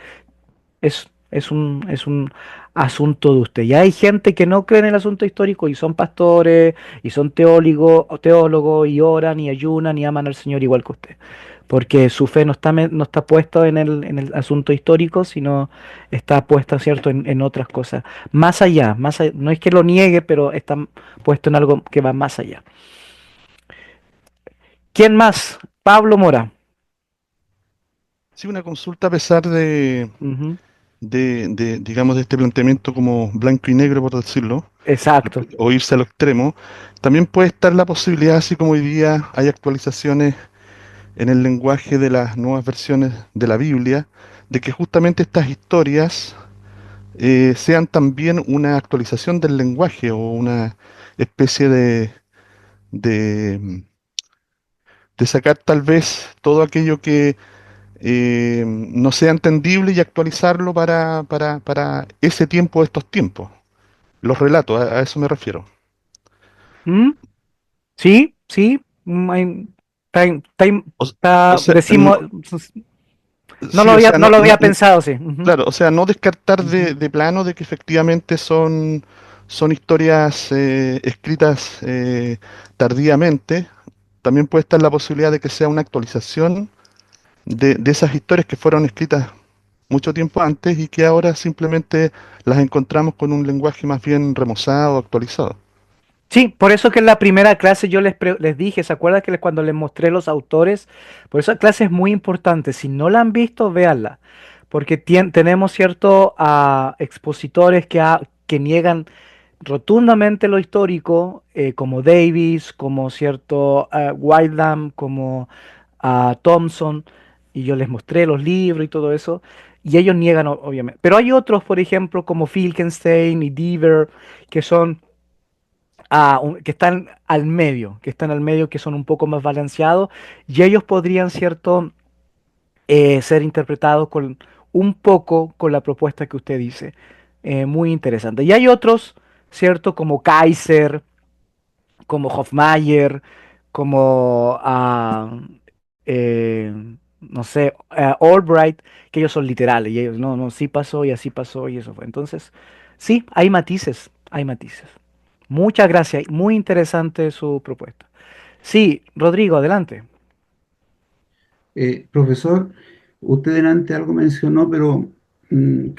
A: es un asunto de usted. Y hay gente que no cree en el asunto histórico y son pastores y son teólogos y oran y ayunan y aman al Señor igual que usted. Porque su fe no está puesta en el asunto histórico, sino está puesta, ¿cierto?, en otras cosas. No es que lo niegue, pero está puesto en algo que va más allá. ¿Quién más? Pablo Mora.
D: Sí, una consulta a pesar
A: Ujú.
D: digamos, de este planteamiento como blanco y negro, por decirlo,
A: Exacto.
D: o irse al extremo, también puede estar la posibilidad, así como hoy día hay actualizaciones en el lenguaje de las nuevas versiones de la Biblia, de que justamente estas historias sean también una actualización del lenguaje o una especie de, de sacar tal vez todo aquello que no sea entendible y actualizarlo para ese tiempo, estos tiempos. Los relatos, a eso me refiero.
A: ¿Mm? Sí, sí.
D: O, o sea,
A: Decimos,
D: sí, o sea,
A: no lo había pensado, sí. Ujú,
D: claro, o sea, no descartar
A: ujú.
D: de plano de que efectivamente son historias escritas tardíamente. También puede estar la posibilidad de que sea una actualización de esas historias que fueron escritas mucho tiempo antes y que ahora simplemente las encontramos con un lenguaje más bien remozado, actualizado.
A: Sí, por eso que en la primera clase yo les dije, ¿se acuerdan que cuando les mostré los autores? Por eso la clase es muy importante. Si no la han visto, véanla. Porque tenemos ciertos expositores que niegan rotundamente lo histórico, como Davis, como cierto Wyndham, como Thompson, y yo les mostré los libros y todo eso, y ellos niegan, obviamente. Pero hay otros, por ejemplo, como Finkelstein y Deaver, que son que están al medio, que son un poco más balanceados, y ellos podrían, cierto, ser interpretados con un poco con la propuesta que usted dice. Muy interesante. Y hay otros, ¿cierto? Como Kaiser, como Hofmeier, como, eh, no sé, Albright, que ellos son literales y ellos, no, no, sí pasó y así pasó y eso fue. Entonces, sí, hay matices, hay matices. Muchas gracias, muy interesante su propuesta. Sí, Rodrigo, adelante.
E: Profesor, usted delante algo mencionó, pero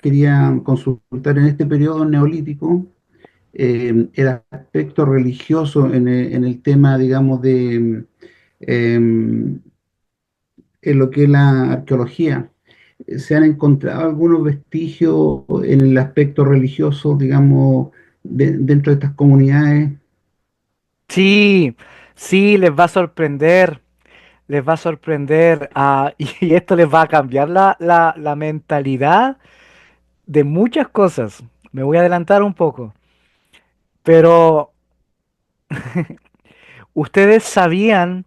E: quería consultar en este periodo neolítico el aspecto religioso en el tema, digamos, em, en lo que es la arqueología. ¿Se han encontrado algunos vestigios en el aspecto religioso, digamos, dentro de estas comunidades?
A: Sí, sí, les va a sorprender, les va a sorprender, y esto les va a cambiar la mentalidad de muchas cosas. Me voy a adelantar un poco, pero ustedes sabían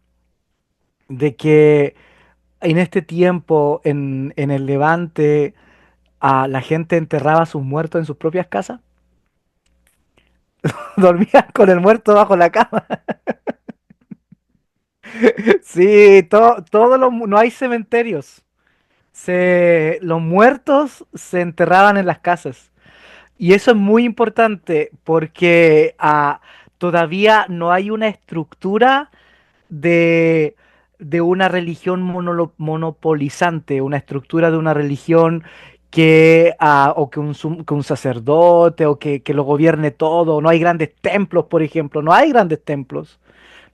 A: de que en este tiempo, en el Levante, la gente enterraba a sus muertos en sus propias casas. Dormían con el muerto bajo la cama. Sí, no hay cementerios. Los muertos se enterraban en las casas. Y eso es muy importante porque todavía no hay una estructura de, de una religión monopolizante, una estructura de una religión o que un sacerdote o que lo gobierne todo. No hay grandes templos, por ejemplo, no hay grandes templos.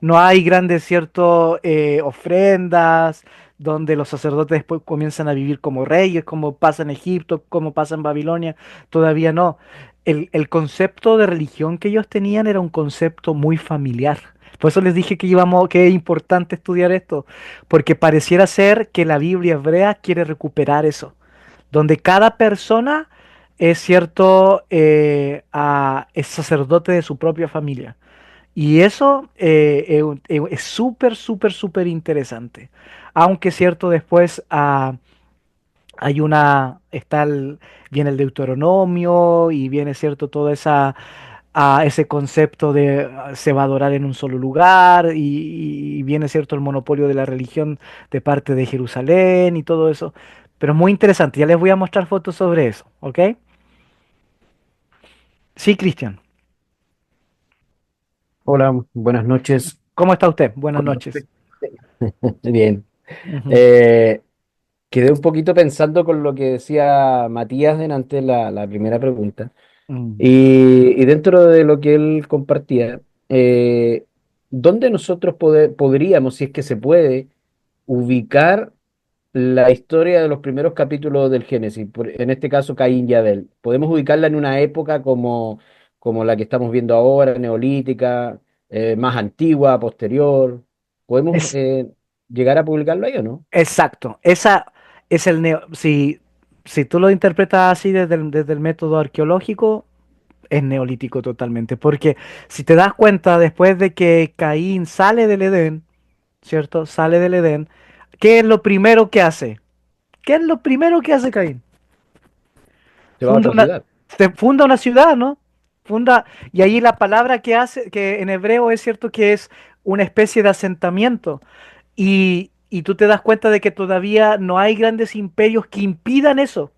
A: No hay grandes, cierto, ofrendas donde los sacerdotes después comienzan a vivir como reyes, como pasa en Egipto, como pasa en Babilonia. Todavía no. El concepto de religión que ellos tenían era un concepto muy familiar. Por eso les dije que es importante estudiar esto, porque pareciera ser que la Biblia hebrea quiere recuperar eso, donde cada persona es cierto, es sacerdote de su propia familia. Y eso es súper, súper, súper interesante. Aunque cierto, después viene el Deuteronomio y viene cierto ese concepto de se va a adorar en un solo lugar y viene cierto el monopolio de la religión de parte de Jerusalén y todo eso. Pero es muy interesante, ya les voy a mostrar fotos sobre eso, ¿ok? Sí, Cristian.
F: Hola, buenas noches.
A: ¿Cómo está usted? Buenas
F: Con
A: noches.
F: respecto- Bien.
A: Ujú.
F: Eh, Quedé un poquito pensando con lo que decía Matías delante de la primera pregunta.
A: Mm.
F: Y dentro de lo que él compartía, ¿dónde nosotros podríamos, si es que se puede, ubicar la historia de los primeros capítulos del Génesis? En este caso, Caín y Abel. ¿Podemos ubicarla en una época como la que estamos viendo ahora, neolítica, más antigua, posterior? ¿Podemos
A: Es,
F: llegar a publicarlo ahí o no?
A: exacto. Esa es si tú lo interpretas así desde el método arqueológico, es neolítico totalmente. Porque si te das cuenta, después de que Caín sale del Edén, ¿cierto? Sale del Edén, ¿qué es lo primero que hace? ¿Qué es lo primero que hace Caín?
F: Se va a
A: Funda
F: otra
A: una,
F: ciudad.
A: Se funda una ciudad, ¿no? Y ahí la palabra que hace, que en hebreo es cierto que es una especie de asentamiento. Y tú te das cuenta de que todavía no hay grandes imperios que impidan eso.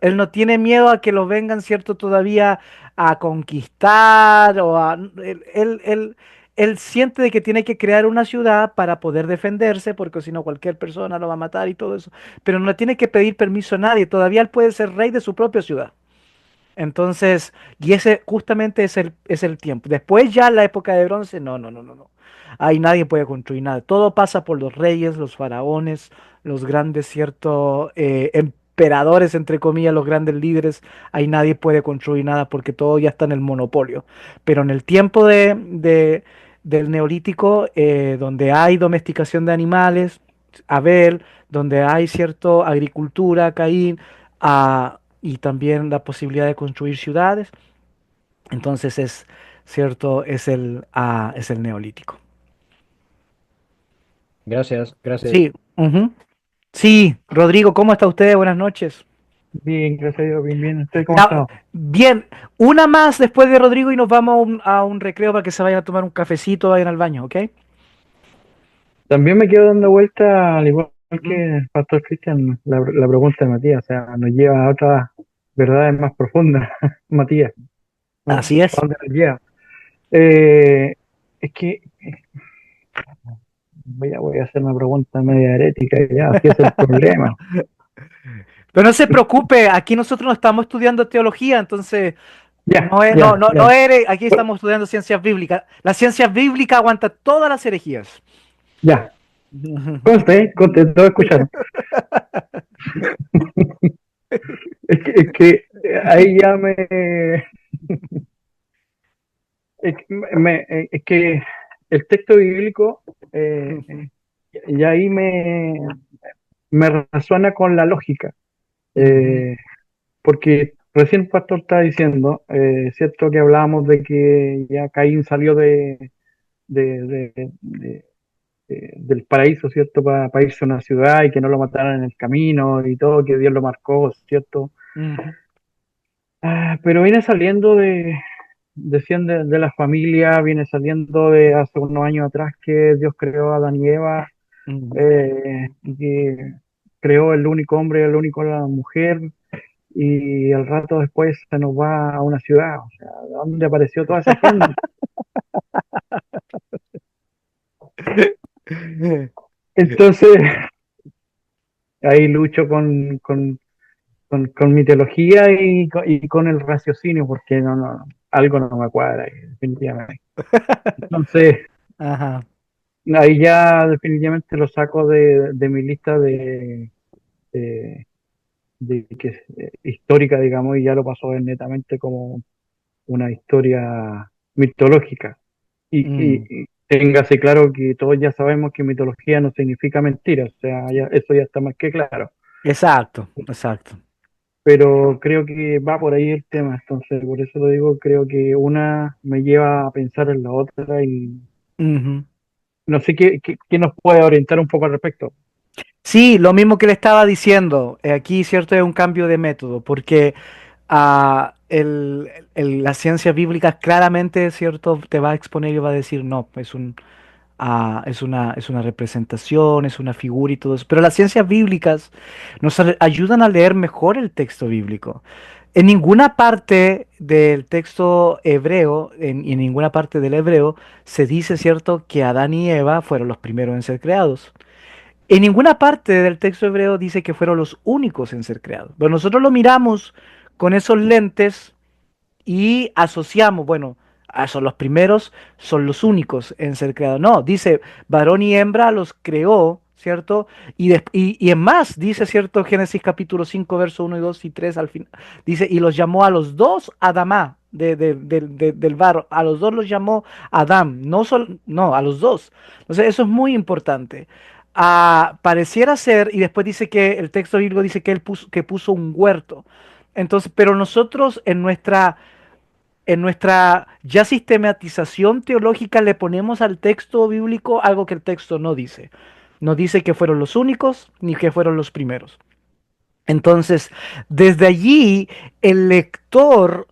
A: Él no tiene miedo a que lo vengan, ¿cierto? Todavía a conquistar él siente de que tiene que crear una ciudad para poder defenderse, porque si no cualquier persona lo va a matar y todo eso. Pero no tiene que pedir permiso a nadie. Todavía él puede ser rey de su propia ciudad. Entonces, y ese justamente es el tiempo. Después ya en la época de bronce, no, no, no, no, no. Ahí nadie puede construir nada. Todo pasa por los reyes, los faraones, los grandes, cierto, emperadores, entre comillas, los grandes líderes. Ahí nadie puede construir nada porque todo ya está en el monopolio. Pero en el tiempo del neolítico, donde hay domesticación de animales, Abel, donde hay cierto agricultura, Caín, y también la posibilidad de construir ciudades. Entonces es cierto, es el neolítico.
F: Gracias, gracias.
A: Sí, ujú. Sí, Rodrigo, ¿cómo está usted? Buenas noches.
G: Bien, gracias a Dios, bien, bien. ¿Usted cómo ha
A: Ya,
G: estado?
A: bien, una más después de Rodrigo y nos vamos a un recreo para que se vayan a tomar un cafecito, vayan al baño, ¿ok?
G: También me quedo dando vuelta, al igual que el pastor Cristian, la pregunta de Matías, o sea, nos lleva a otras verdades más profundas, Matías, ¿no?
A: Así
G: ¿A
A: es.
G: dónde nos lleva? Es que voy a hacer una pregunta media herética, ya, así es el problema.
A: Pero no se preocupe, aquí nosotros no estamos estudiando teología, entonces
G: Ya,
A: no,
G: ya,
A: no
G: ya,
A: eres, aquí estamos estudiando ciencias bíblicas. La ciencia bíblica aguanta todas las herejías.
G: ya. Conste, todos escucharon. Es que ahí ya es que el texto bíblico, ya ahí me resuena con la lógica, eh, porque recién el pastor está diciendo, cierto que hablábamos de que ya Caín salió de- de- de- del paraíso, cierto, para irse a una ciudad y que no lo mataran en el camino y todo, que Dios lo marcó, cierto.
A: Ujú,
G: Pero viene saliendo de la familia, viene saliendo de hace unos años atrás que Dios creó a Adán y Eva,
A: ujú.
G: y que creó el único hombre, el único la mujer, y al rato después se nos va a una ciudad. O sea, ¿de dónde apareció toda esa gente? Entonces, ahí lucho con mi teología y con el raciocinio, porque algo no me cuadra, ahí, definitivamente. Entonces,
A: Ajá.
G: ahí ya definitivamente lo saco de mi lista de, histórica, digamos, y ya lo paso a ver netamente como una historia mitológica.
A: Mm.
G: Y téngase claro que todos ya sabemos que mitología no significa mentira, o sea, eso ya está más que claro.
A: Exacto, exacto.
G: Pero creo que va por ahí el tema, entonces por eso lo digo, creo que una me lleva a pensar en la otra y
A: Ujú.
G: no sé qué nos puede orientar un poco al respecto.
A: Sí, lo mismo que le estaba diciendo, aquí cierto es un cambio de método, porque la ciencia bíblica claramente cierto te va a exponer y va a decir no, es una representación, es una figura y todo eso, pero las ciencias bíblicas nos ayudan a leer mejor el texto bíblico. En ninguna parte del texto hebreo, en ninguna parte del hebreo, se dice, ¿cierto?, que Adán y Eva fueron los primeros en ser creados. En ninguna parte del texto hebreo dice que fueron los únicos en ser creados. Pero nosotros lo miramos con esos lentes y asociamos, bueno, son los primeros, son los únicos en ser creados. No, dice, varón y hembra los creó, ¿cierto? Y en más, dice, ¿cierto? Génesis capítulo 5 verso 1 y 2 y 3 al fin. Dice, y los llamó a los dos Adamá, del barro. A los dos los llamó Adam, no, a los dos. Entonces, eso es muy importante. Pareciera ser, y después dice que el texto bíblico dice que puso un huerto. Entonces, pero nosotros en nuestra ya sistematización teológica le ponemos al texto bíblico algo que el texto no dice. No dice que fueron los únicos ni que fueron los primeros. Entonces, desde allí, el lector,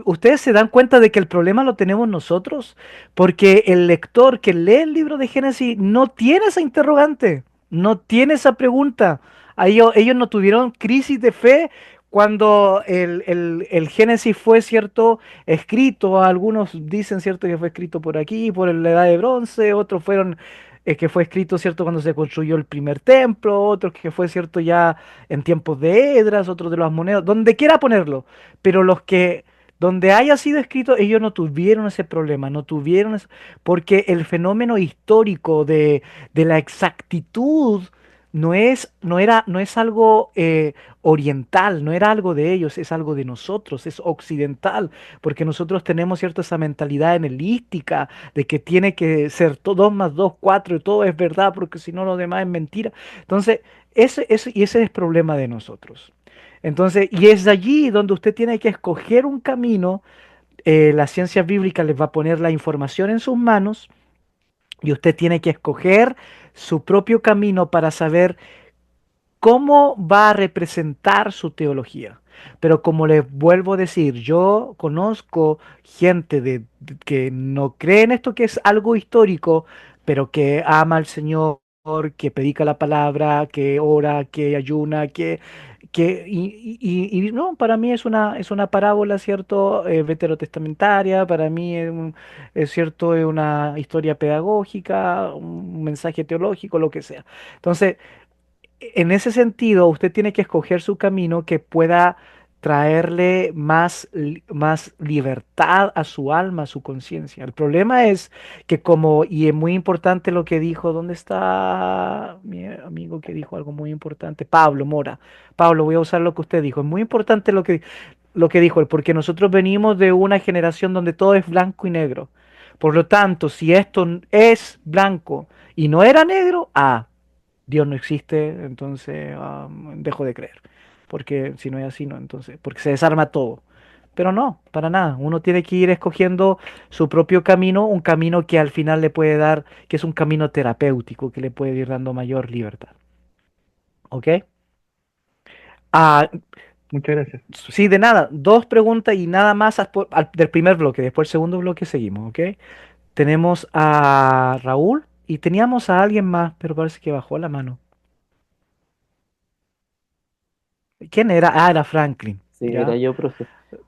A: ustedes se dan cuenta de que el problema lo tenemos nosotros, porque el lector que lee el libro de Génesis no tiene esa interrogante, no tiene esa pregunta. Ellos no tuvieron crisis de fe cuando el Génesis fue, cierto, escrito. Algunos dicen, cierto, que fue escrito por aquí, por la Edad de Bronce, otros fueron... que fue escrito, ¿cierto?, cuando se construyó el primer templo, otros que fue, ¿cierto?, ya en tiempos de Edras, otros de las monedas, donde quiera ponerlo, pero donde haya sido escrito, ellos no tuvieron ese problema, porque el fenómeno histórico de la exactitud no es algo oriental, no era algo de ellos, es algo de nosotros, es occidental, porque nosotros tenemos cierta esa mentalidad enelística de que tiene que ser 2 más 2 4 y todo es verdad, porque si no lo demás es mentira. Entonces, ese es el problema de nosotros. Entonces, y es allí donde usted tiene que escoger un camino. La ciencia bíblica les va a poner la información en sus manos y usted tiene que escoger su propio camino para saber cómo va a representar su teología. Pero como les vuelvo a decir, yo conozco gente que no cree en esto que es algo histórico, pero que ama al Señor, que predica la palabra, que ora, que ayuna, y no, para mí es una parábola, ¿cierto? Veterotestamentaria, para mí es cierto, es una historia pedagógica, un mensaje teológico, lo que sea. Entonces, en ese sentido, usted tiene que escoger su camino que pueda traerle más libertad a su alma, a su conciencia. El problema es que como, y es muy importante lo que dijo, ¿dónde está mi amigo que dijo algo muy importante? Pablo Mora. Pablo, voy a usar lo que usted dijo. Es muy importante lo que dijo él, porque nosotros venimos de una generación donde todo es blanco y negro. Por lo tanto, si esto es blanco y no era negro, Dios no existe, entonces dejo de creer. Porque si no es así, no, entonces, porque se desarma todo. Pero no, para nada. Uno tiene que ir escogiendo su propio camino, un camino que al final le puede dar, que es un camino terapéutico, que le puede ir dando mayor libertad. ¿Ok? Ah,
G: Muchas gracias.
A: sí, de nada. Dos preguntas y nada más del primer bloque. Después el segundo bloque seguimos, ¿ok? Tenemos a Raúl y teníamos a alguien más, pero parece que bajó la mano. ¿Quién era? Ah, era Franklin.
H: Sí, era
A: ¿Ya?
H: yo, profe.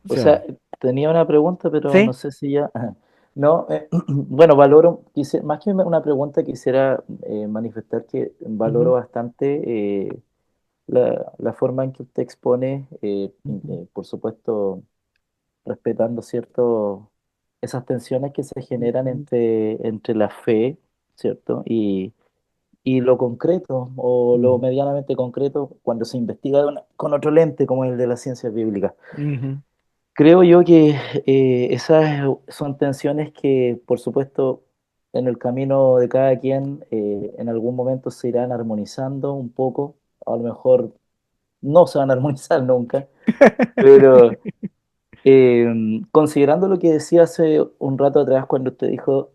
H: O
A: Sí.
H: sea, tenía una pregunta, pero no
A: ¿Sí?
H: sé si ya... No, bueno, valoro, más que una pregunta, quisiera manifestar que valoro
A: Ujú,
H: bastante la forma en que usted expone,
A: ujú,
H: por supuesto, respetando cierto, esas tensiones que se generan
A: ujú,
H: entre la fe, ¿cierto? Y lo concreto o lo
A: ujú,
H: medianamente concreto cuando se investiga con otro lente como el de la ciencia bíblica.
A: ujú,
H: Creo yo que esas son tensiones que, por supuesto, en el camino de cada quien, en algún momento se irán armonizando un poco. A lo mejor no se van a armonizar nunca, pero considerando lo que decía hace un rato atrás cuando usted dijo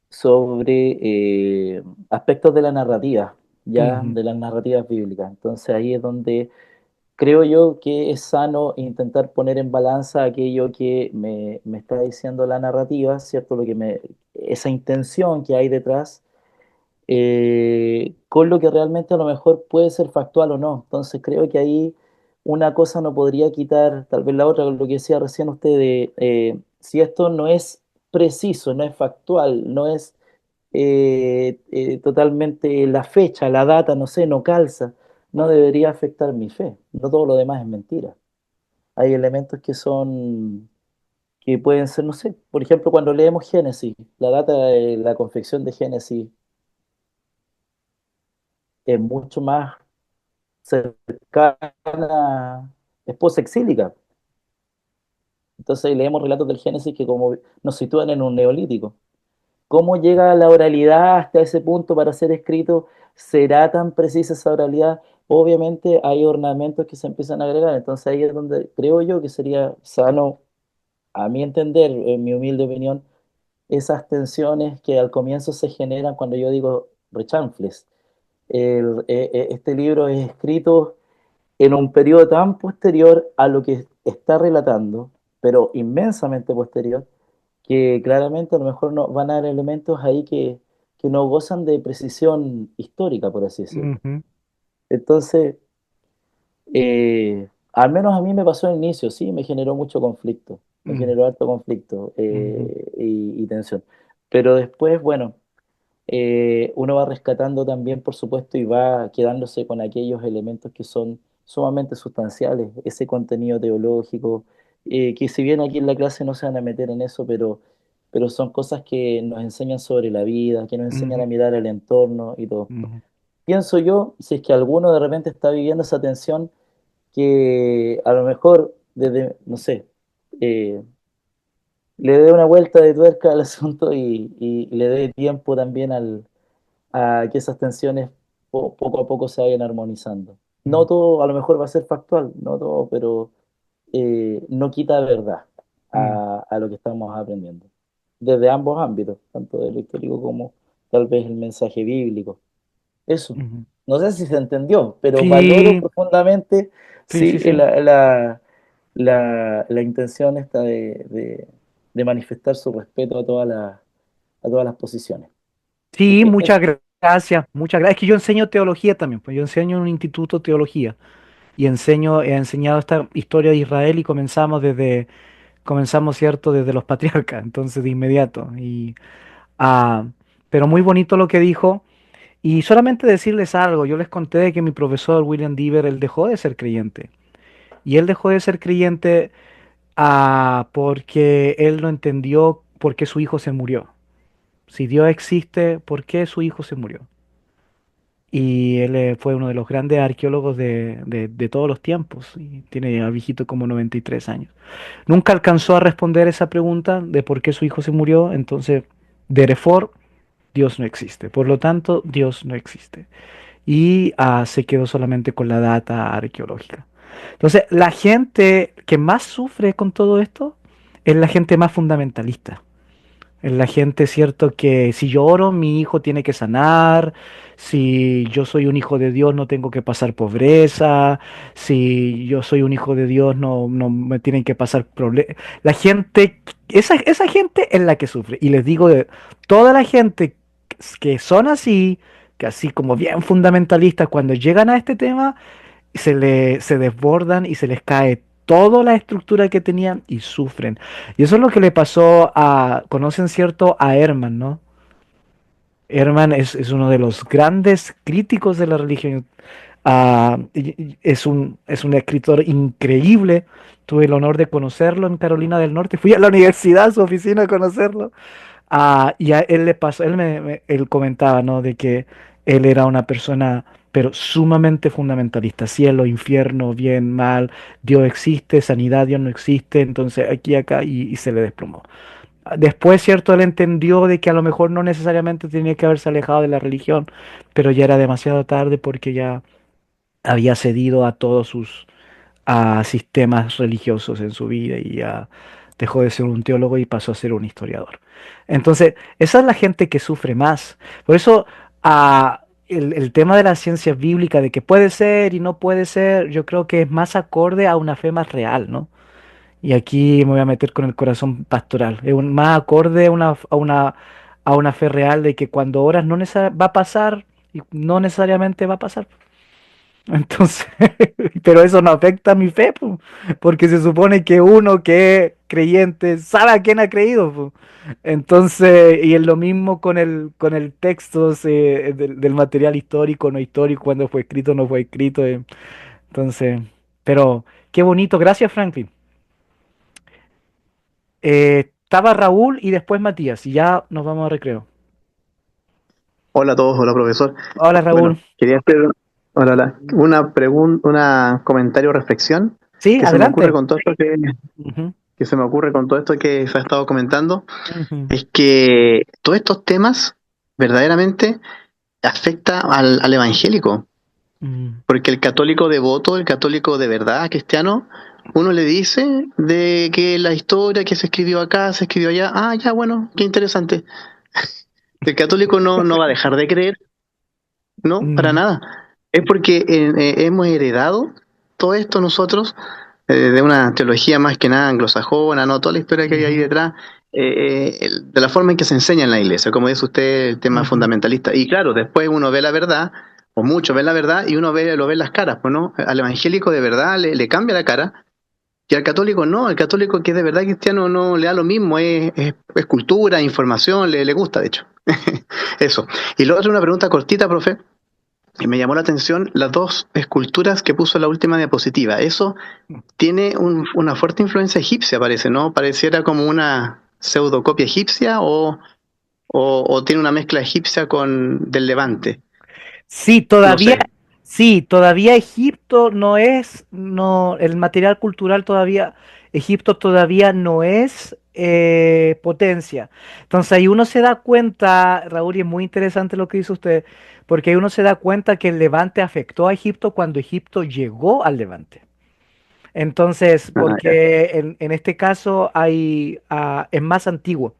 H: sobre aspectos de la narrativa, ya
A: ujú,
H: de las narrativas bíblicas. Entonces ahí es donde creo yo que es sano intentar poner en balanza aquello que me está diciendo la narrativa, ¿cierto? Esa intención que hay detrás, con lo que realmente a lo mejor puede ser factual o no. Entonces creo que ahí una cosa no podría quitar tal vez la otra, lo que decía recién usted de si esto no es preciso, no es factual, no es totalmente la fecha, la data, no sé, no calza, no debería afectar mi fe. No todo lo demás es mentira. Hay elementos que pueden ser, no sé, por ejemplo, cuando leemos Génesis, la data de la confección de Génesis es mucho más cercana, es posexílica. Entonces leemos relatos del Génesis que como nos sitúan en un neolítico. ¿Cómo llega la oralidad hasta ese punto para ser escrito? ¿Será tan precisa esa oralidad? Obviamente hay ornamentos que se empiezan a agregar, entonces ahí es donde creo yo que sería sano, a mi entender, en mi humilde opinión, esas tensiones que al comienzo se generan cuando yo digo rechanfles. Este libro es escrito en un periodo tan posterior a lo que está relatando, pero inmensamente posterior, que claramente a lo mejor no, van a haber elementos ahí que no gozan de precisión histórica, por así decirlo.
A: ujú,
H: Entonces, al menos a mí me pasó al inicio, sí, me generó mucho conflicto, me
A: ujú,
H: generó harto conflicto
A: ujú,
H: y tensión. Pero después, bueno, uno va rescatando también, por supuesto, y va quedándose con aquellos elementos que son sumamente sustanciales, ese contenido teológico, que si bien aquí en la clase no se van a meter en eso, pero son cosas que nos enseñan sobre la vida, que nos enseñan
A: ujú,
H: a mirar el entorno y todo.
A: ujú,
H: Pienso yo, si es que alguno de repente está viviendo esa tensión, que a lo mejor desde, no sé, eh, le dé una vuelta de tuerca al asunto y le dé tiempo también a que esas tensiones poco a poco se vayan armonizando. No
A: ujú,
H: todo a lo mejor va a ser factual, no todo, pero no quita verdad
A: ujú.
H: a lo que estamos aprendiendo. Desde ambos ámbitos, tanto de lo histórico como tal vez el mensaje bíblico. Eso.
A: Ujú.
H: No sé si se entendió, pero valoro
A: Sí,
H: profundamente,
A: sí, sí,
H: sí,
A: sí.
H: la intención esta de manifestar su respeto a todas las posiciones. Así
A: Sí,
H: que
A: muchas
H: eso.
A: gracias, muchas gracias. Es que yo enseño teología también, pues yo enseño en un instituto de teología y he enseñado esta historia de Israel y comenzamos, ¿cierto?, desde los patriarcas, entonces de inmediato. Ah, pero muy bonito lo que dijo. Y solamente decirles algo, yo les conté de que mi profesor William Deaver, él dejó de ser creyente. Y él dejó de ser creyente porque él no entendió por qué su hijo se murió. Si Dios existe, ¿por qué su hijo se murió? Y él fue uno de los grandes arqueólogos de todos los tiempos. Y tiene al viejito como 93 años. Nunca alcanzó a responder esa pregunta de por qué su hijo se murió. Entonces, therefore, Dios no existe. Por lo tanto, Dios no existe. Y se quedó solamente con la data arqueológica. Entonces, la gente que más sufre con todo esto es la gente más fundamentalista. Es la gente, cierto, que si yo oro, mi hijo tiene que sanar, si yo soy un hijo de Dios, no tengo que pasar pobreza, si yo soy un hijo de Dios, no me tienen que pasar problemas. La gente, esa gente es la que sufre. Y les digo, toda la gente que son así, que así como bien fundamentalistas, cuando llegan a este tema, se desbordan y se les cae toda la estructura que tenían y sufren. Y eso es lo que le pasó conocen cierto a Herman, ¿no? Herman es uno de los grandes críticos de la religión. Es un escritor increíble. Tuve el honor de conocerlo en Carolina del Norte. Fui a la universidad, a su oficina a conocerlo. Y a él le pasó, él comentaba, ¿no? De que él era una persona, pero sumamente fundamentalista. Cielo, infierno, bien, mal, Dios existe, sanidad, Dios no existe, entonces aquí, acá, y se le desplomó. Después, cierto, él entendió de que a lo mejor no necesariamente tenía que haberse alejado de la religión, pero ya era demasiado tarde porque ya había cedido a todos sus sistemas religiosos en su vida y ya dejó de ser un teólogo y pasó a ser un historiador. Entonces, esa es la gente que sufre más. Por eso, el tema de la ciencia bíblica, de que puede ser y no puede ser, yo creo que es más acorde a una fe más real, ¿no? Y aquí me voy a meter con el corazón pastoral. Es más acorde a una fe real de que cuando oras no va a pasar y no necesariamente va a pasar. Entonces, pero eso no afecta a mi fe, po, porque se supone que uno que es creyente sabe a quién ha creído, po. Entonces, y es lo mismo con el texto del material histórico, no histórico, cuando fue escrito, no fue escrito. Entonces, pero qué bonito, gracias Franklin. Estaba Raúl y después Matías, y ya nos vamos a recreo.
I: Hola a todos, hola profesor.
A: Hola
I: Bueno,
A: Raúl.
I: quería hacer una pregunta, una comentario o reflexión
A: Sí,
I: que se me ocurre
A: adelante.
I: con todo esto
A: Ujú,
I: que se me ocurre con todo esto que se ha estado comentando,
A: ujú,
I: es que todos estos temas verdaderamente afecta al evangélico,
A: ujú,
I: porque el católico devoto, el católico de verdad, cristiano, uno le dice de que la historia que se escribió acá, se escribió allá, ah, ya, bueno, qué interesante. El católico no va a dejar de creer. No, para
A: ujú,
I: nada. Es porque hemos heredado todo esto nosotros de una teología más que nada anglosajona, ¿no? Toda la historia que hay ahí
A: ujú,
I: detrás, de la forma en que se enseña en la iglesia, como dice usted, el tema
A: ujú,
I: fundamentalista. Y claro, después uno ve la verdad, o muchos ven la verdad, y uno lo ve en las caras, pues, ¿no? Al evangélico de verdad le cambia la cara, y al católico no, al católico que es de verdad cristiano no le da lo mismo, es cultura, información, le gusta, de hecho. Eso. Y luego otra, una pregunta cortita, profe. Y me llamó la atención las dos esculturas que puso en la última diapositiva. Eso tiene una fuerte influencia egipcia, parece, ¿no? Pareciera como una pseudocopia egipcia o tiene una mezcla egipcia del Levante.
A: Sí,
I: No
A: todavía,
I: sé.
A: sí, todavía Egipto el material cultural todavía, Egipto todavía no es potencia. Entonces ahí uno se da cuenta, Raúl, y es muy interesante lo que dice usted, porque ahí uno se da cuenta que el Levante afectó a Egipto cuando Egipto llegó al Levante. Entonces,
I: Ah, ya.
A: porque en este caso es más antiguo.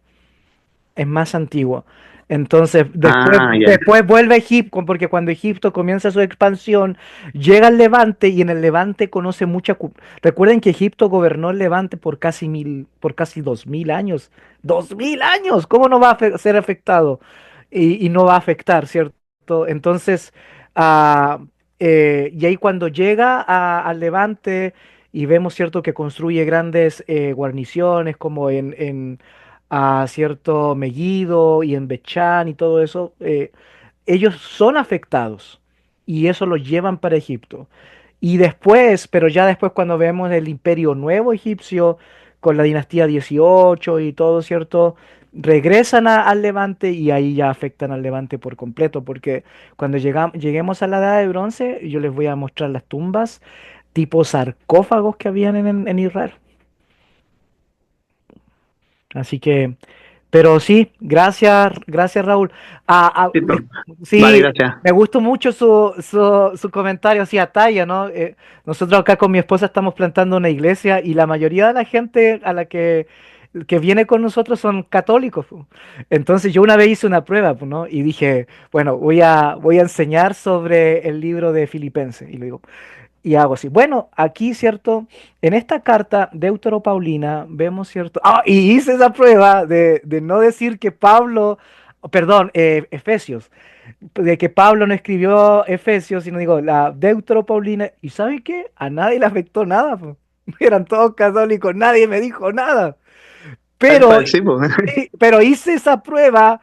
A: Es más antiguo. Entonces,
I: Ya.
A: después vuelve a Egipto, porque cuando Egipto comienza su expansión, llega al Levante y en el Levante conoce Recuerden que Egipto gobernó el Levante por casi 2000 años. ¡2000 años! ¿Cómo no va a ser afectado? Y no va a afectar, ¿cierto? Entonces, ah, y ahí cuando llega al Levante y vemos, ¿cierto?, que construye grandes guarniciones como en a cierto Megiddo y en Bechán y todo eso, ellos son afectados y eso los llevan para Egipto. Y después, pero ya después cuando vemos el imperio nuevo egipcio con la dinastía 18 y todo, ¿cierto? Regresan al Levante y ahí ya afectan al Levante por completo, porque cuando lleguemos a la Edad de Bronce, yo les voy a mostrar las tumbas tipo sarcófagos que habían en Israel. Así que, pero sí, gracias Raúl. Ah, ah,
I: Sí,
A: me-
I: vale,
A: sí,
I: gracias.
A: me gustó mucho su comentario así a talla, ¿no? Nosotros acá con mi esposa estamos plantando una iglesia y la mayoría de la gente a la que viene con nosotros son católicos, pu. Entonces yo una vez hice una prueba, pu, ¿no? Y dije, bueno, voy a enseñar sobre el libro de Filipenses. Y le digo, y hago así. Bueno, aquí, ¿cierto? En esta carta Deutero-Paulina vemos, ¿cierto? Ah, y hice esa prueba de no decir que Pablo, perdón, Efesios, de que Pablo no escribió Efesios, sino digo, la Deutero-Paulina. ¿Y saben qué? A nadie le afectó nada, po. Eran todos católicos, nadie me dijo nada.
I: Tal
A: Pero
I: cual, sí, pues.
A: sí, pero hice esa prueba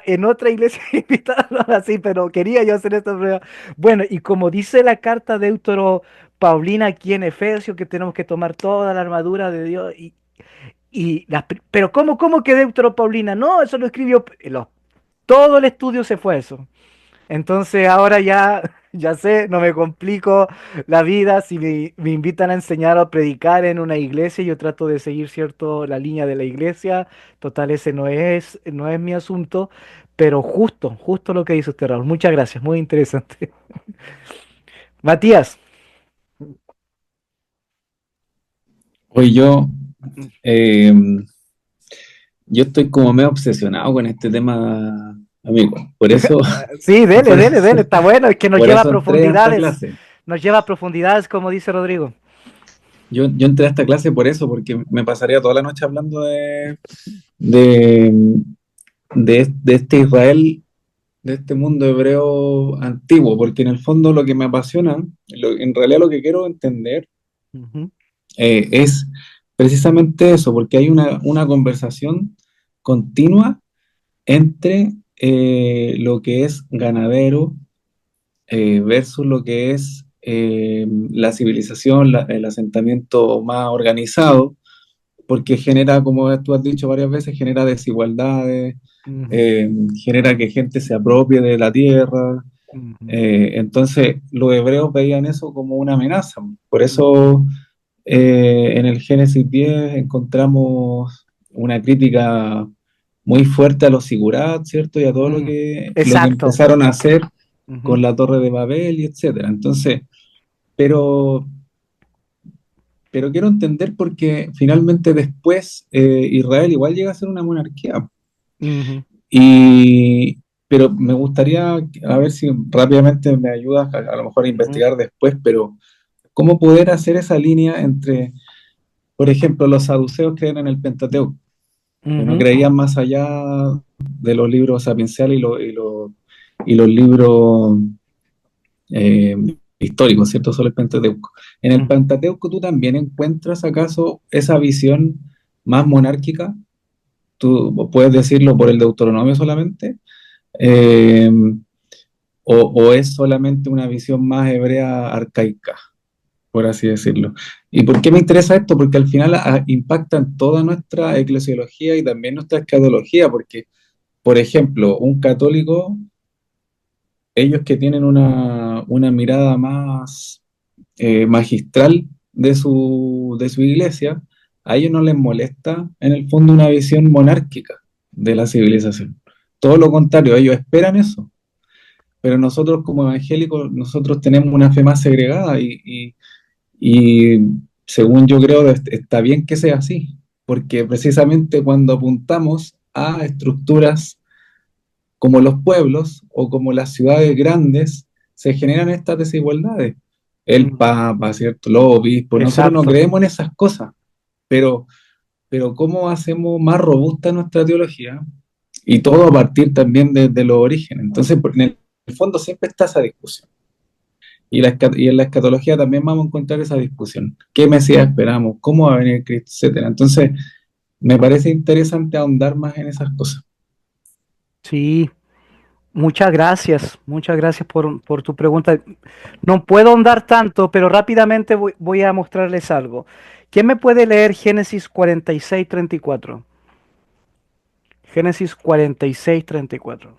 A: en otra iglesia invitaron así, pero quería yo hacer esta prueba. Bueno, y como dice la carta de Eutoro Paulina aquí en Efesios, que tenemos que tomar toda la armadura de Dios, pero ¿cómo que Deutero Paulina? No, eso lo escribió, todo el estudio se fue a eso. Entonces ahora ya, ya sé, no me complico la vida. Si me invitan a enseñar o a predicar en una iglesia, yo trato de seguir, cierto, la línea de la iglesia. Total, ese no es mi asunto. Pero justo lo que dice usted, Raúl. Muchas gracias, muy interesante. Matías.
C: Hoy eh, yo estoy como medio obsesionado con este tema, amigo. Por eso,
A: Sí, dele,
C: por
A: dele,
C: eso,
A: dele. Está bueno, es que nos
C: por
A: lleva a
C: eso entré a esta
A: profundidades.
C: clase.
A: Nos lleva a profundidades, como dice Rodrigo.
C: Yo entré a esta clase por eso, porque me pasaría toda la noche hablando de, de este Israel, de este mundo hebreo antiguo, porque en el fondo lo que me apasiona, en realidad lo que quiero entender
A: Ujú,
C: es precisamente eso, porque hay una conversación continua entre lo que es ganadero versus lo que es la civilización, el asentamiento más organizado, porque genera, como tú has dicho varias veces, genera desigualdades,
A: ujú,
C: eh, genera que gente se apropie de la tierra.
A: ujú,
C: Entonces, los hebreos veían eso como una amenaza. Por
A: ujú,
C: eso, en el Génesis 10 encontramos una crítica muy fuerte a los sigurat, ¿cierto? Y a todo
A: ujú.
C: lo que
A: Exacto.
C: empezaron a hacer
A: Ujú,
C: con la Torre de Babel y etcétera. Entonces, pero, pero quiero entender porque finalmente después Israel igual llega a ser una monarquía.
A: ujú,
C: Y, pero me gustaría, a ver si rápidamente me ayudas a lo mejor a
A: ujú,
C: investigar después, pero ¿cómo poder hacer esa línea entre, por ejemplo, los saduceos creen en el Pentateuco, que no
A: ujú,
C: creían más allá de los libros sapienciales y los libros eh, históricos, ¿cierto? Solo el Pentateuco. En el
A: ujú.
C: Pentateuco tú también encuentras acaso esa visión más monárquica, tú puedes decirlo por el Deuteronomio solamente, eh, o es solamente una visión más hebrea arcaica, por así decirlo. ¿Y por qué me interesa esto? Porque al final impacta en toda nuestra eclesiología y también nuestra escatología, porque, por ejemplo, un católico, ellos que tienen una mirada más magistral de su iglesia, a ellos no les molesta en el fondo una visión monárquica de la civilización. Todo lo contrario, ellos esperan eso. Pero nosotros como evangélicos, nosotros tenemos una fe más segregada y según yo creo está bien que sea así, porque precisamente cuando apuntamos a estructuras como los pueblos o como las ciudades grandes, se generan estas desigualdades. El Papa, ¿cierto? Los obispos, nosotros no
A: Exacto.
C: creemos en esas cosas, pero, ¿cómo hacemos más robusta nuestra teología? Y todo a partir también de los orígenes. Entonces, en el fondo siempre está esa discusión. Y en la escatología también vamos a encontrar esa discusión. ¿Qué Mesías esperamos? ¿Cómo va a venir Cristo? Etcétera. Entonces, me parece interesante ahondar más en esas cosas.
A: Sí, muchas gracias por tu pregunta. No puedo ahondar tanto, pero rápidamente voy a mostrarles algo. ¿Quién me puede leer Génesis 46:34? Génesis 46:34.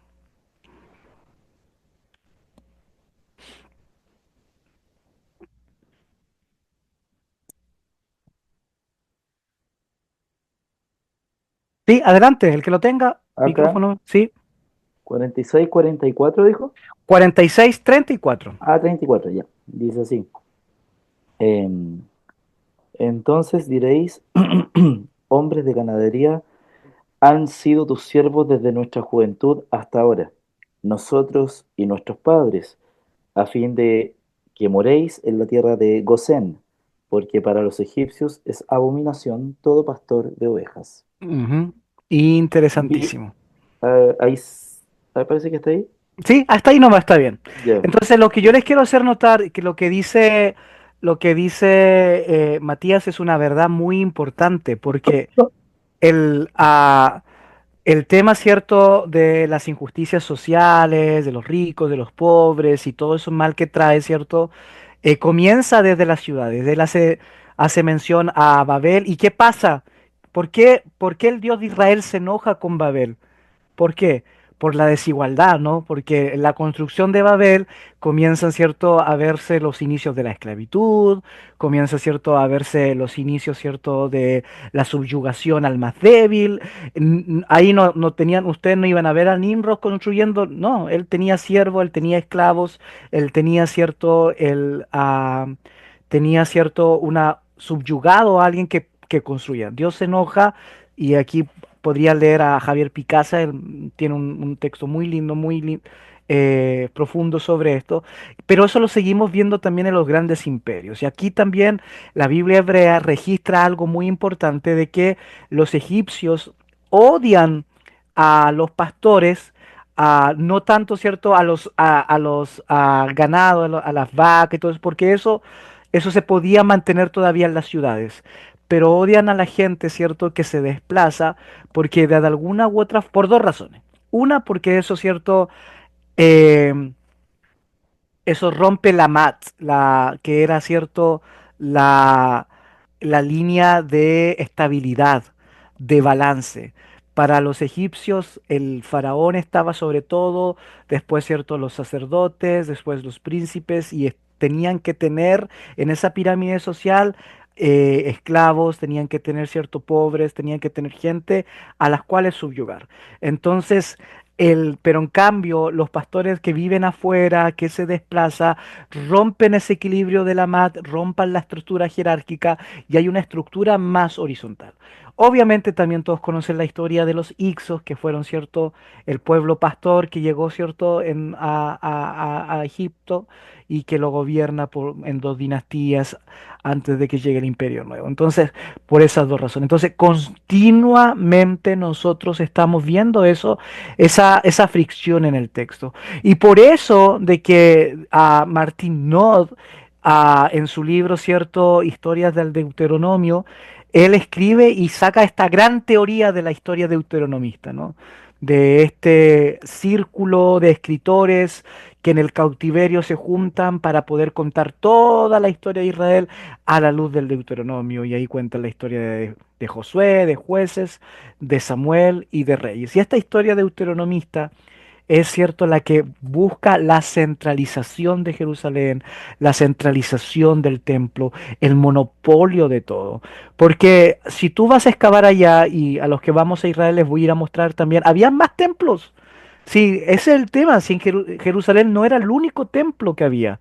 A: Sí, adelante, el que lo tenga,
H: Acá,
A: micrófono, sí.
H: 46, 44 dijo.
A: 46:34.
H: 34 ya. Dice así. Em, entonces diréis, hombres de ganadería han sido tus siervos desde nuestra juventud hasta ahora, nosotros y nuestros padres, a fin de que moréis en la tierra de Gosén, porque para los egipcios es abominación todo pastor de ovejas.
A: Ujú.
H: Vi,
A: Interesantísimo.
H: ahí, parece que está ahí.
A: Sí, hasta ahí nomás está bien.
H: Ya.
A: Entonces, lo que yo les quiero hacer notar, que lo que dice Matías es una verdad muy importante, porque el, ah, el tema, cierto, de las injusticias sociales, de los ricos, de los pobres y todo eso mal que trae, cierto, comienza desde las ciudades. Él hace mención a Babel. ¿Y qué pasa? ¿Por qué el Dios de Israel se enoja con Babel? ¿Por qué? Por la desigualdad, ¿no? Porque en la construcción de Babel comienzan, ¿cierto?, a verse los inicios de la esclavitud, comienza, ¿cierto?, a verse los inicios, ¿cierto?, de la subyugación al más débil. Ahí no tenían, ustedes no iban a ver a Nimrod construyendo, no, él tenía siervos, él tenía esclavos, él tenía, ¿cierto?, tenía, ¿cierto?, una subyugado a alguien que construía. Dios se enoja y aquí podría leer a Javier Picasa, él tiene un texto muy lindo, profundo sobre esto, pero eso lo seguimos viendo también en los grandes imperios. Y aquí también la Biblia hebrea registra algo muy importante de que los egipcios odian a los pastores, no tanto, ¿cierto?, a los ganados, a las vacas y todo eso, porque eso se podía mantener todavía en las ciudades, pero odian a la gente, ¿cierto?, que se desplaza, porque de alguna u otra, por dos razones. Una, porque eso, ¿cierto?, eh, eso rompe la que era, ¿cierto?, la, la línea de estabilidad, de balance. Para los egipcios, el faraón estaba sobre todo, después, ¿cierto?, los sacerdotes, después los príncipes, y tenían que tener en esa pirámide social esclavos, tenían que tener, ¿cierto?, pobres, tenían que tener gente a las cuales subyugar. Entonces, pero en cambio, los pastores que viven afuera, que se desplaza, rompen ese equilibrio de la mat, rompan la estructura jerárquica y hay una estructura más horizontal. Obviamente también todos conocen la historia de los Ixos, que fueron, ¿cierto?, el pueblo pastor que llegó, ¿cierto?, a Egipto y que lo gobierna en dos dinastías antes de que llegue el Imperio Nuevo. Entonces, por esas dos razones. Entonces, continuamente nosotros estamos viendo esa fricción en el texto. Y por eso de que Martin Nod, en su libro, ¿cierto?, Historias del Deuteronomio, él escribe y saca esta gran teoría de la historia deuteronomista, ¿no? De este círculo de escritores que en el cautiverio se juntan para poder contar toda la historia de Israel a la luz del Deuteronomio. Y ahí cuentan la historia de Josué, de jueces, de Samuel y de reyes. Y esta historia deuteronomista es cierto la que busca la centralización de Jerusalén, la centralización del templo, el monopolio de todo. Porque si tú vas a excavar allá, y a los que vamos a Israel les voy a ir a mostrar también, había más templos. Sí, ese es el tema. Si en Jerusalén no era el único templo que había,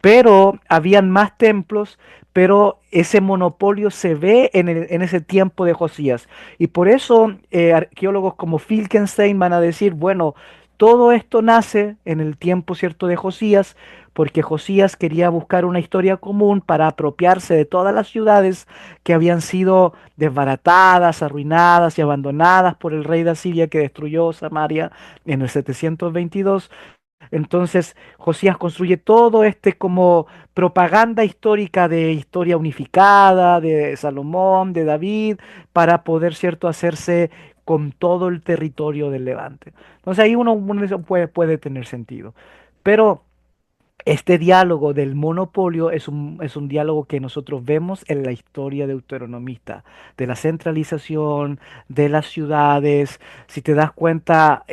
A: pero habían más templos, pero ese monopolio se ve en ese tiempo de Josías. Y por eso arqueólogos como Filkenstein van a decir, bueno, todo esto nace en el tiempo, ¿cierto?, de Josías, porque Josías quería buscar una historia común para apropiarse de todas las ciudades que habían sido desbaratadas, arruinadas y abandonadas por el rey de Asiria que destruyó Samaria en el 722. Entonces Josías construye todo este como propaganda histórica de historia unificada, de Salomón, de David, para poder, ¿cierto?, hacerse con todo el territorio del Levante. Entonces ahí uno puede tener sentido. Pero este diálogo del monopolio es un diálogo que nosotros vemos en la historia deuteronomista, de la centralización, de las ciudades. Si te das cuenta,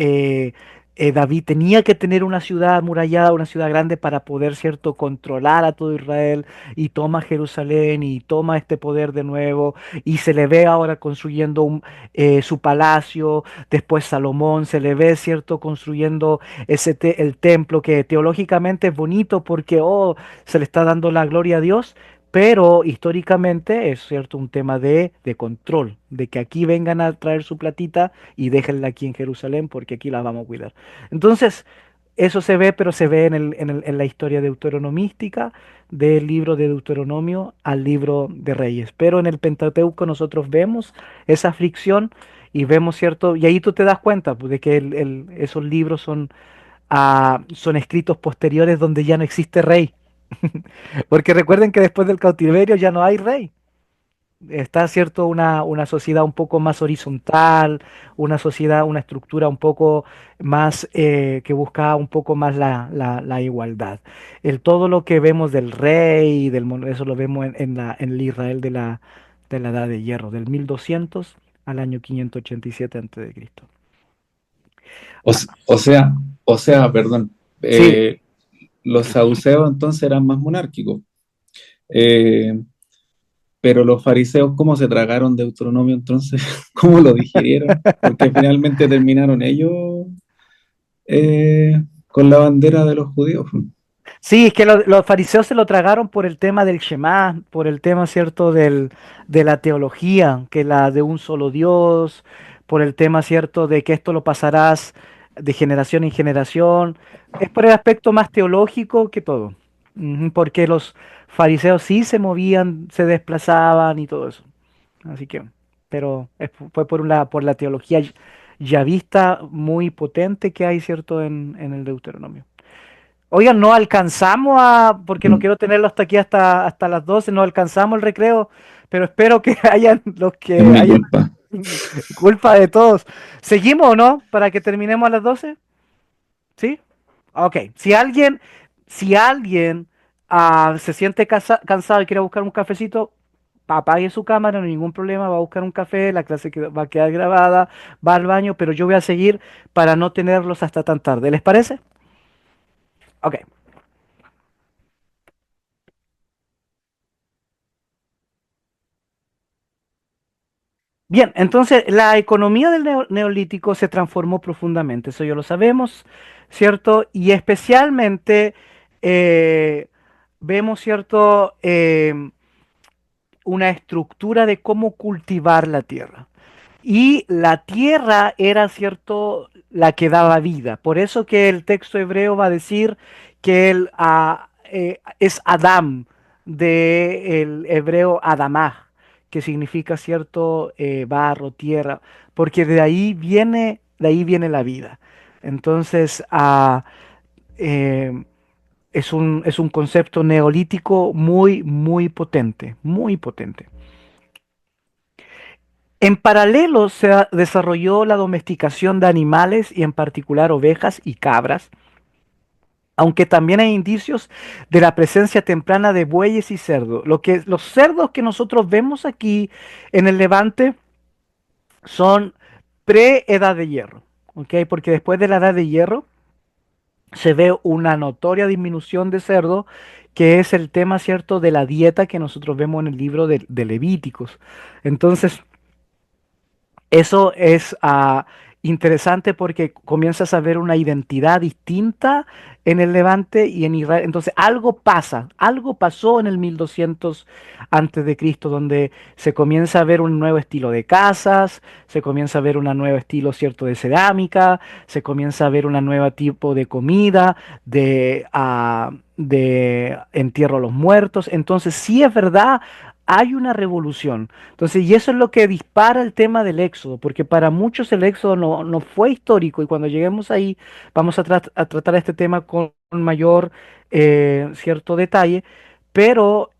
A: David tenía que tener una ciudad amurallada, una ciudad grande para poder, ¿cierto?, controlar a todo Israel, y toma Jerusalén y toma este poder de nuevo, y se le ve ahora construyendo su palacio. Después Salomón se le ve, ¿cierto?, construyendo el templo, que teológicamente es bonito porque se le está dando la gloria a Dios, pero históricamente es cierto un tema de control, de que aquí vengan a traer su platita y déjenla aquí en Jerusalén porque aquí la vamos a cuidar. Entonces, eso se ve, pero se ve en la historia deuteronomística, del libro de Deuteronomio al libro de Reyes. Pero en el Pentateuco nosotros vemos esa aflicción y vemos, ¿cierto? Y ahí tú te das cuenta, pues, de que esos libros son escritos posteriores donde ya no existe rey. Porque recuerden que después del cautiverio ya no hay rey. Está, cierto, una sociedad un poco más horizontal, una sociedad, una estructura un poco más que busca un poco más la igualdad. Todo lo que vemos del rey, eso lo vemos en el Israel de la Edad de Hierro, del 1200 al año 587 a.C.
C: O, s- o sea, perdón,
A: Sí,
C: los saduceos entonces eran más monárquicos. Eh, pero los fariseos, ¿cómo se tragaron Deuteronomio entonces? ¿Cómo lo digirieron? Porque finalmente terminaron ellos con la bandera de los judíos.
A: sí, es que los fariseos se lo tragaron por el tema del Shema, por el tema, cierto, de la teología, que la de un solo Dios, por el tema, cierto, de que esto lo pasarás de generación en generación. Es por el aspecto más teológico que todo. Ujú, porque los fariseos sí se movían, se desplazaban y todo eso. Así que, pero fue por la teología ya vista muy potente que hay, cierto, en el Deuteronomio. Oigan, no alcanzamos porque no
C: Mm.
A: quiero tenerlo hasta aquí hasta las 12, no alcanzamos el recreo, pero espero que hayan los
C: Es
A: que
C: mi
A: hayan
C: culpa.
A: culpa de todos. ¿Seguimos o no? Para que terminemos a las 12. ¿Sí? Ok. Si alguien se siente cansado y quiere buscar un cafecito, apague su cámara, no hay ningún problema, va a buscar un café, la clase va a quedar grabada, va al baño, pero yo voy a seguir para no tenerlos hasta tan tarde. ¿Les parece? Ok. Bien, entonces la economía del neolítico se transformó profundamente, eso ya lo sabemos, ¿cierto? Y especialmente eh, vemos, ¿cierto? Una estructura de cómo cultivar la tierra. Y la tierra era, cierto, la que daba vida. Por eso que el texto hebreo va a decir que él es Adam, del hebreo Adamah, que significa, cierto, barro, tierra, porque de ahí viene la vida. Entonces, eh, es un concepto neolítico muy, muy potente, muy potente. En paralelo se desarrolló la domesticación de animales y en particular ovejas y cabras, aunque también hay indicios de la presencia temprana de bueyes y cerdos. Los cerdos que nosotros vemos aquí en el Levante son pre-edad de hierro, ¿ok? Porque después de la edad de hierro se ve una notoria disminución de cerdo, que es el tema, ¿cierto?, de la dieta que nosotros vemos en el libro de Levíticos. Entonces, eso es interesante porque comienzas a ver una identidad distinta en el Levante y en Israel. Entonces algo pasa, algo pasó en el 1200 antes de Cristo, donde se comienza a ver un nuevo estilo de casas, se comienza a ver un nuevo estilo, cierto, de cerámica, se comienza a ver un nuevo tipo de comida, de entierro a los muertos. Entonces sí es verdad, hay una revolución. Entonces, y eso es lo que dispara el tema del éxodo, porque para muchos el éxodo no fue histórico, y cuando lleguemos ahí vamos a tratar este tema con mayor cierto detalle, pero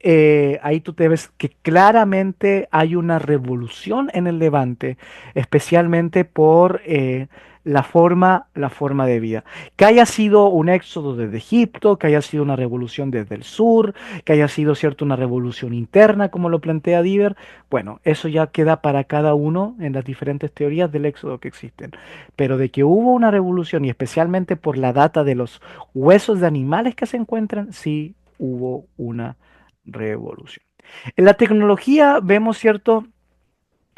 A: ahí tú te ves que claramente hay una revolución en el Levante, especialmente por la forma de vida. Que haya sido un éxodo desde Egipto, que haya sido una revolución desde el sur, que haya sido, cierto, una revolución interna, como lo plantea Diver, bueno, eso ya queda para cada uno en las diferentes teorías del éxodo que existen. Pero de que hubo una revolución, y especialmente por la data de los huesos de animales que se encuentran, sí hubo una revolución. En la tecnología vemos, cierto,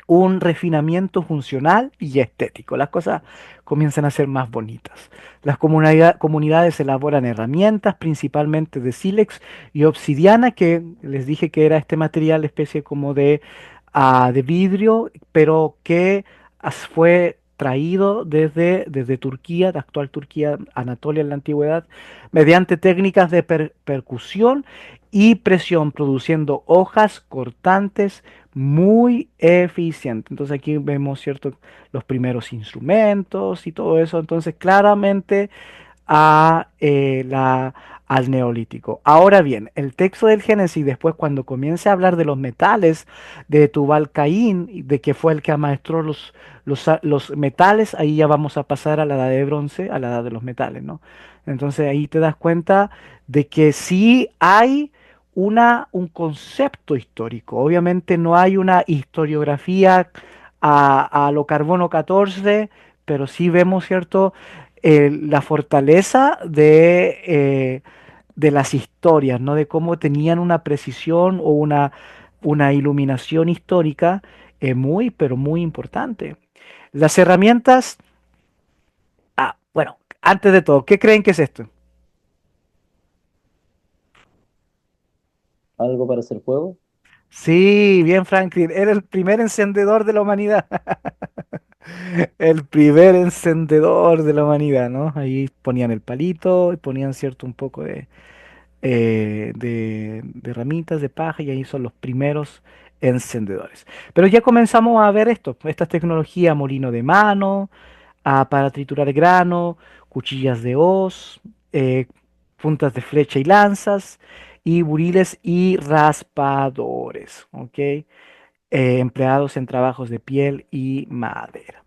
A: un refinamiento funcional y estético. Las cosas comienzan a ser más bonitas. Las comunidades elaboran herramientas, principalmente de sílex y obsidiana, que les dije que era este material, especie como de vidrio, pero que fue traído desde Turquía, de actual Turquía, Anatolia en la antigüedad, mediante técnicas de percusión y presión, produciendo hojas cortantes muy eficiente. Entonces aquí vemos, cierto, los primeros instrumentos y todo eso. Entonces claramente a, al neolítico. Ahora bien, el texto del Génesis, después cuando comience a hablar de los metales de Tubal Caín, y de que fue el que amaestró los metales, ahí ya vamos a pasar a la edad de bronce, a la edad de los metales, ¿no? Entonces ahí te das cuenta de que sí hay un concepto histórico. Obviamente no hay una historiografía a lo carbono 14, pero sí vemos, ¿cierto? La fortaleza de las historias, ¿no? De cómo tenían una precisión o una iluminación histórica muy, pero muy importante. Las herramientas, bueno, antes de todo, ¿qué creen que es esto?
H: ¿Algo para hacer fuego?
A: Sí, bien, Franklin, era el primer encendedor de la humanidad. El primer encendedor de la humanidad, ¿no? Ahí ponían el palito y ponían, cierto, un poco de ramitas de paja, y ahí son los primeros encendedores. Pero ya comenzamos a ver esto, esta tecnología: molino de mano, para triturar grano, cuchillas de hoz, eh, puntas de flecha y lanzas, y buriles y raspadores, ¿ok? Empleados en trabajos de piel y madera.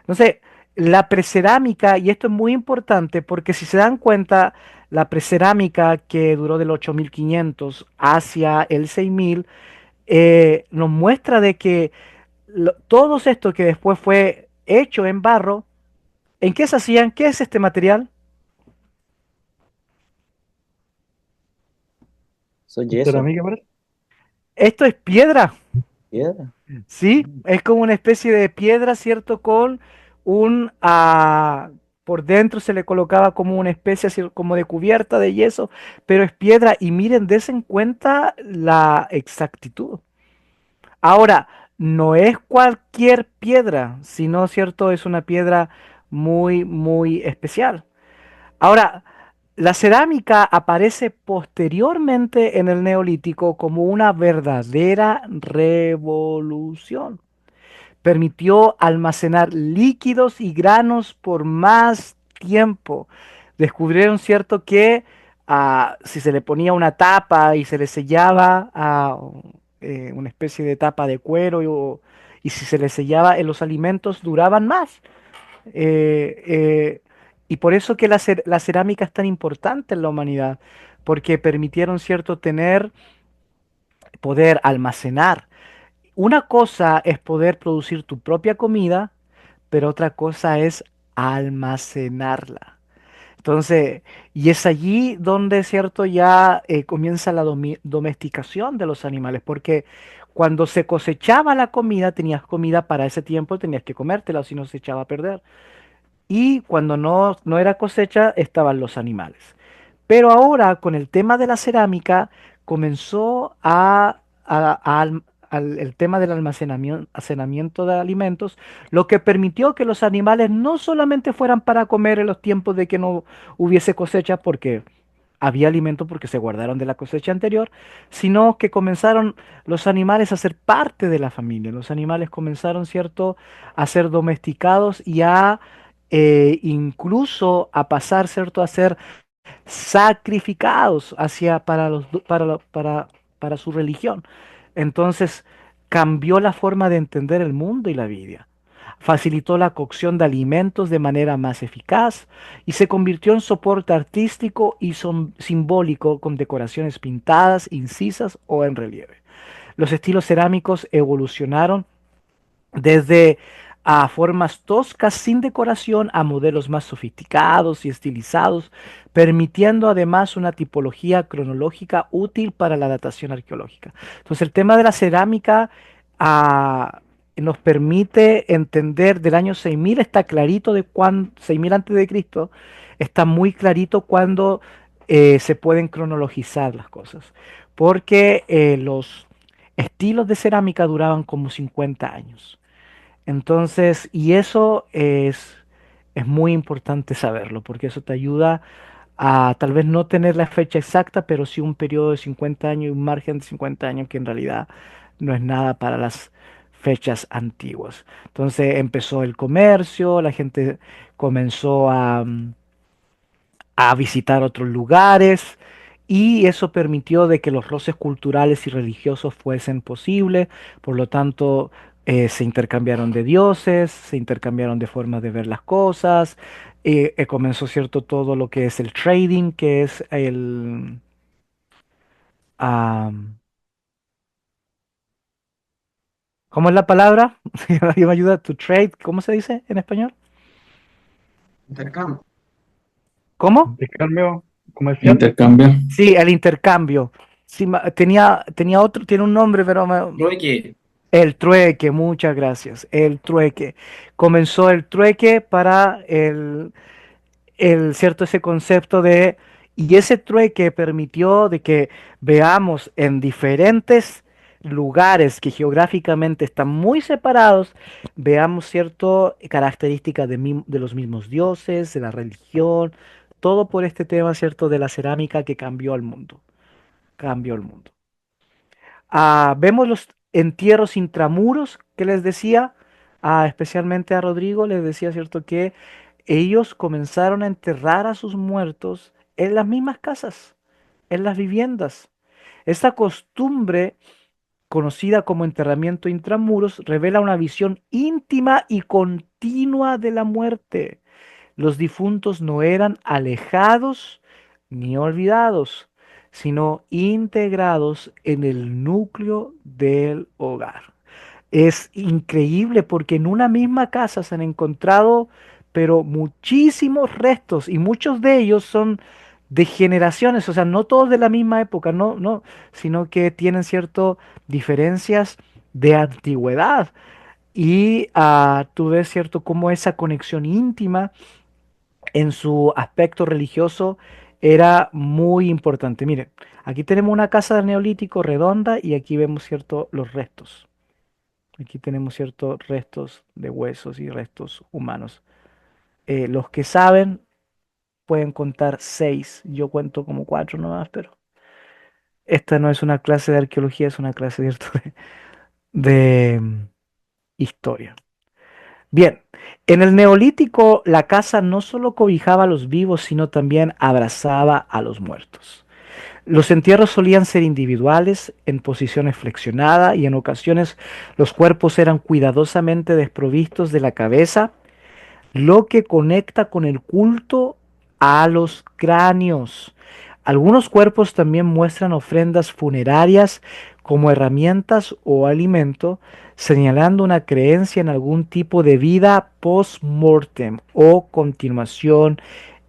A: Entonces, la precerámica, y esto es muy importante porque si se dan cuenta, la precerámica que duró del 8500 hacia el 6000 nos muestra de que todo esto que después fue hecho en barro, ¿en qué se hacían? ¿Qué es este material?
H: ¿Soy yeso?
G: Cerámica, parece.
A: Esto es piedra.
H: ¿Piedra?
A: Sí, es como una especie de piedra, ¿cierto? Con un... por dentro se le colocaba como una especie así como de cubierta de yeso, pero es piedra. Y miren, des en cuenta la exactitud. Ahora, no es cualquier piedra, sino, ¿cierto? Es una piedra muy, muy especial. Ahora, la cerámica aparece posteriormente en el Neolítico como una verdadera revolución. Permitió almacenar líquidos y granos por más tiempo. Descubrieron, cierto, que si se le ponía una tapa y se le sellaba a una especie de tapa de cuero, y si se le sellaba, los alimentos duraban más. Eh, eh, y por eso que la cerámica es tan importante en la humanidad, porque permitieron, cierto, poder almacenar. Una cosa es poder producir tu propia comida, pero otra cosa es almacenarla. Entonces, y es allí donde, cierto, ya comienza la domesticación de los animales, porque cuando se cosechaba la comida, tenías comida para ese tiempo, tenías que comértela, o si no se echaba a perder. Y cuando no era cosecha, estaban los animales. Pero ahora, con el tema de la cerámica, comenzó el tema del almacenamiento de alimentos, lo que permitió que los animales no solamente fueran para comer en los tiempos de que no hubiese cosecha, porque había alimento porque se guardaron de la cosecha anterior, sino que comenzaron los animales a ser parte de la familia. Los animales comenzaron, ¿cierto?, a ser domesticados y a incluso a pasar, ¿cierto?, a ser sacrificados para su religión. Entonces cambió la forma de entender el mundo y la vida. Facilitó la cocción de alimentos de manera más eficaz y se convirtió en soporte artístico y simbólico con decoraciones pintadas, incisas o en relieve. Los estilos cerámicos evolucionaron desde a formas toscas sin decoración a modelos más sofisticados y estilizados, permitiendo además una tipología cronológica útil para la datación arqueológica. Entonces el tema de la cerámica ah, nos permite entender del año 6000, está clarito de cuándo, 6000 antes de Cristo, está muy clarito cuando se pueden cronologizar las cosas, porque los estilos de cerámica duraban como 50 años. Entonces, y eso es muy importante saberlo, porque eso te ayuda a tal vez no tener la fecha exacta, pero sí un periodo de 50 años y un margen de 50 años que en realidad no es nada para las fechas antiguas. Entonces empezó el comercio, la gente comenzó a visitar otros lugares y eso permitió de que los roces culturales y religiosos fuesen posibles, por lo tanto se intercambiaron de dioses, se intercambiaron de formas de ver las cosas, comenzó cierto todo lo que es el trading, que es am, ¿cómo es la palabra? Si alguien me ayuda, to trade, ¿cómo se dice en español?
C: Intercambio.
A: ¿Cómo?
G: Intercambio comercial.
C: Intercambio.
A: Sí, el intercambio. Sí, tenía otro, tiene un nombre, pero
C: Trueque.
A: el trueque, muchas gracias. El trueque. Comenzó el trueque para cierto, ese concepto de, y ese trueque permitió de que veamos en diferentes lugares que geográficamente están muy separados, veamos cierto características de los mismos dioses, de la religión, todo por este tema, cierto, de la cerámica que cambió el mundo. Cambió el mundo. Vemos los entierros intramuros que les decía, especialmente a Rodrigo, les decía, ¿cierto?, que ellos comenzaron a enterrar a sus muertos en las mismas casas, en las viviendas. Esta costumbre, conocida como enterramiento intramuros, revela una visión íntima y continua de la muerte. Los difuntos no eran alejados ni olvidados, sino integrados en el núcleo del hogar. Es increíble porque en una misma casa se han encontrado, pero muchísimos restos y muchos de ellos son de generaciones, o sea, no todos de la misma época, no, no, sino que tienen ciertas diferencias de antigüedad. Y tú ves, cierto, cómo esa conexión íntima en su aspecto religioso era muy importante. Miren, aquí tenemos una casa del Neolítico redonda y aquí vemos, cierto, los restos. Aquí tenemos ciertos restos de huesos y restos humanos. Los que saben pueden contar 6. Yo cuento como 4 nomás, pero esta no es una clase de arqueología, es una clase, ¿cierto?, de historia. Bien, en el Neolítico la casa no solo cobijaba a los vivos, sino también abrazaba a los muertos. Los entierros solían ser individuales, en posiciones flexionadas, y en ocasiones los cuerpos eran cuidadosamente desprovistos de la cabeza, lo que conecta con el culto a los cráneos. Algunos cuerpos también muestran ofrendas funerarias como herramientas o alimento, señalando una creencia en algún tipo de vida post-mortem o continuación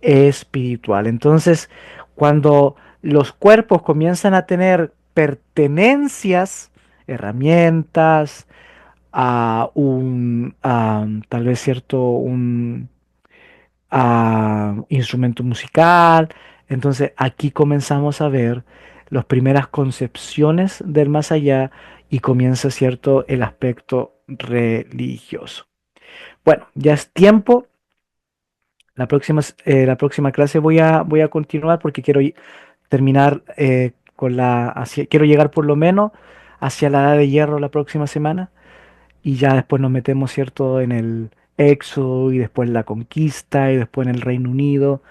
A: espiritual. Entonces, cuando los cuerpos comienzan a tener pertenencias, herramientas, tal vez cierto, un instrumento musical, Entonces aquí comenzamos a ver las primeras concepciones del más allá y comienza, ¿cierto?, el aspecto religioso. Bueno, ya es tiempo. La próxima clase voy a continuar porque quiero terminar quiero llegar por lo menos hacia la edad de hierro la próxima semana y ya después nos metemos, ¿cierto?, en el Éxodo y después la conquista y después en el Reino Unido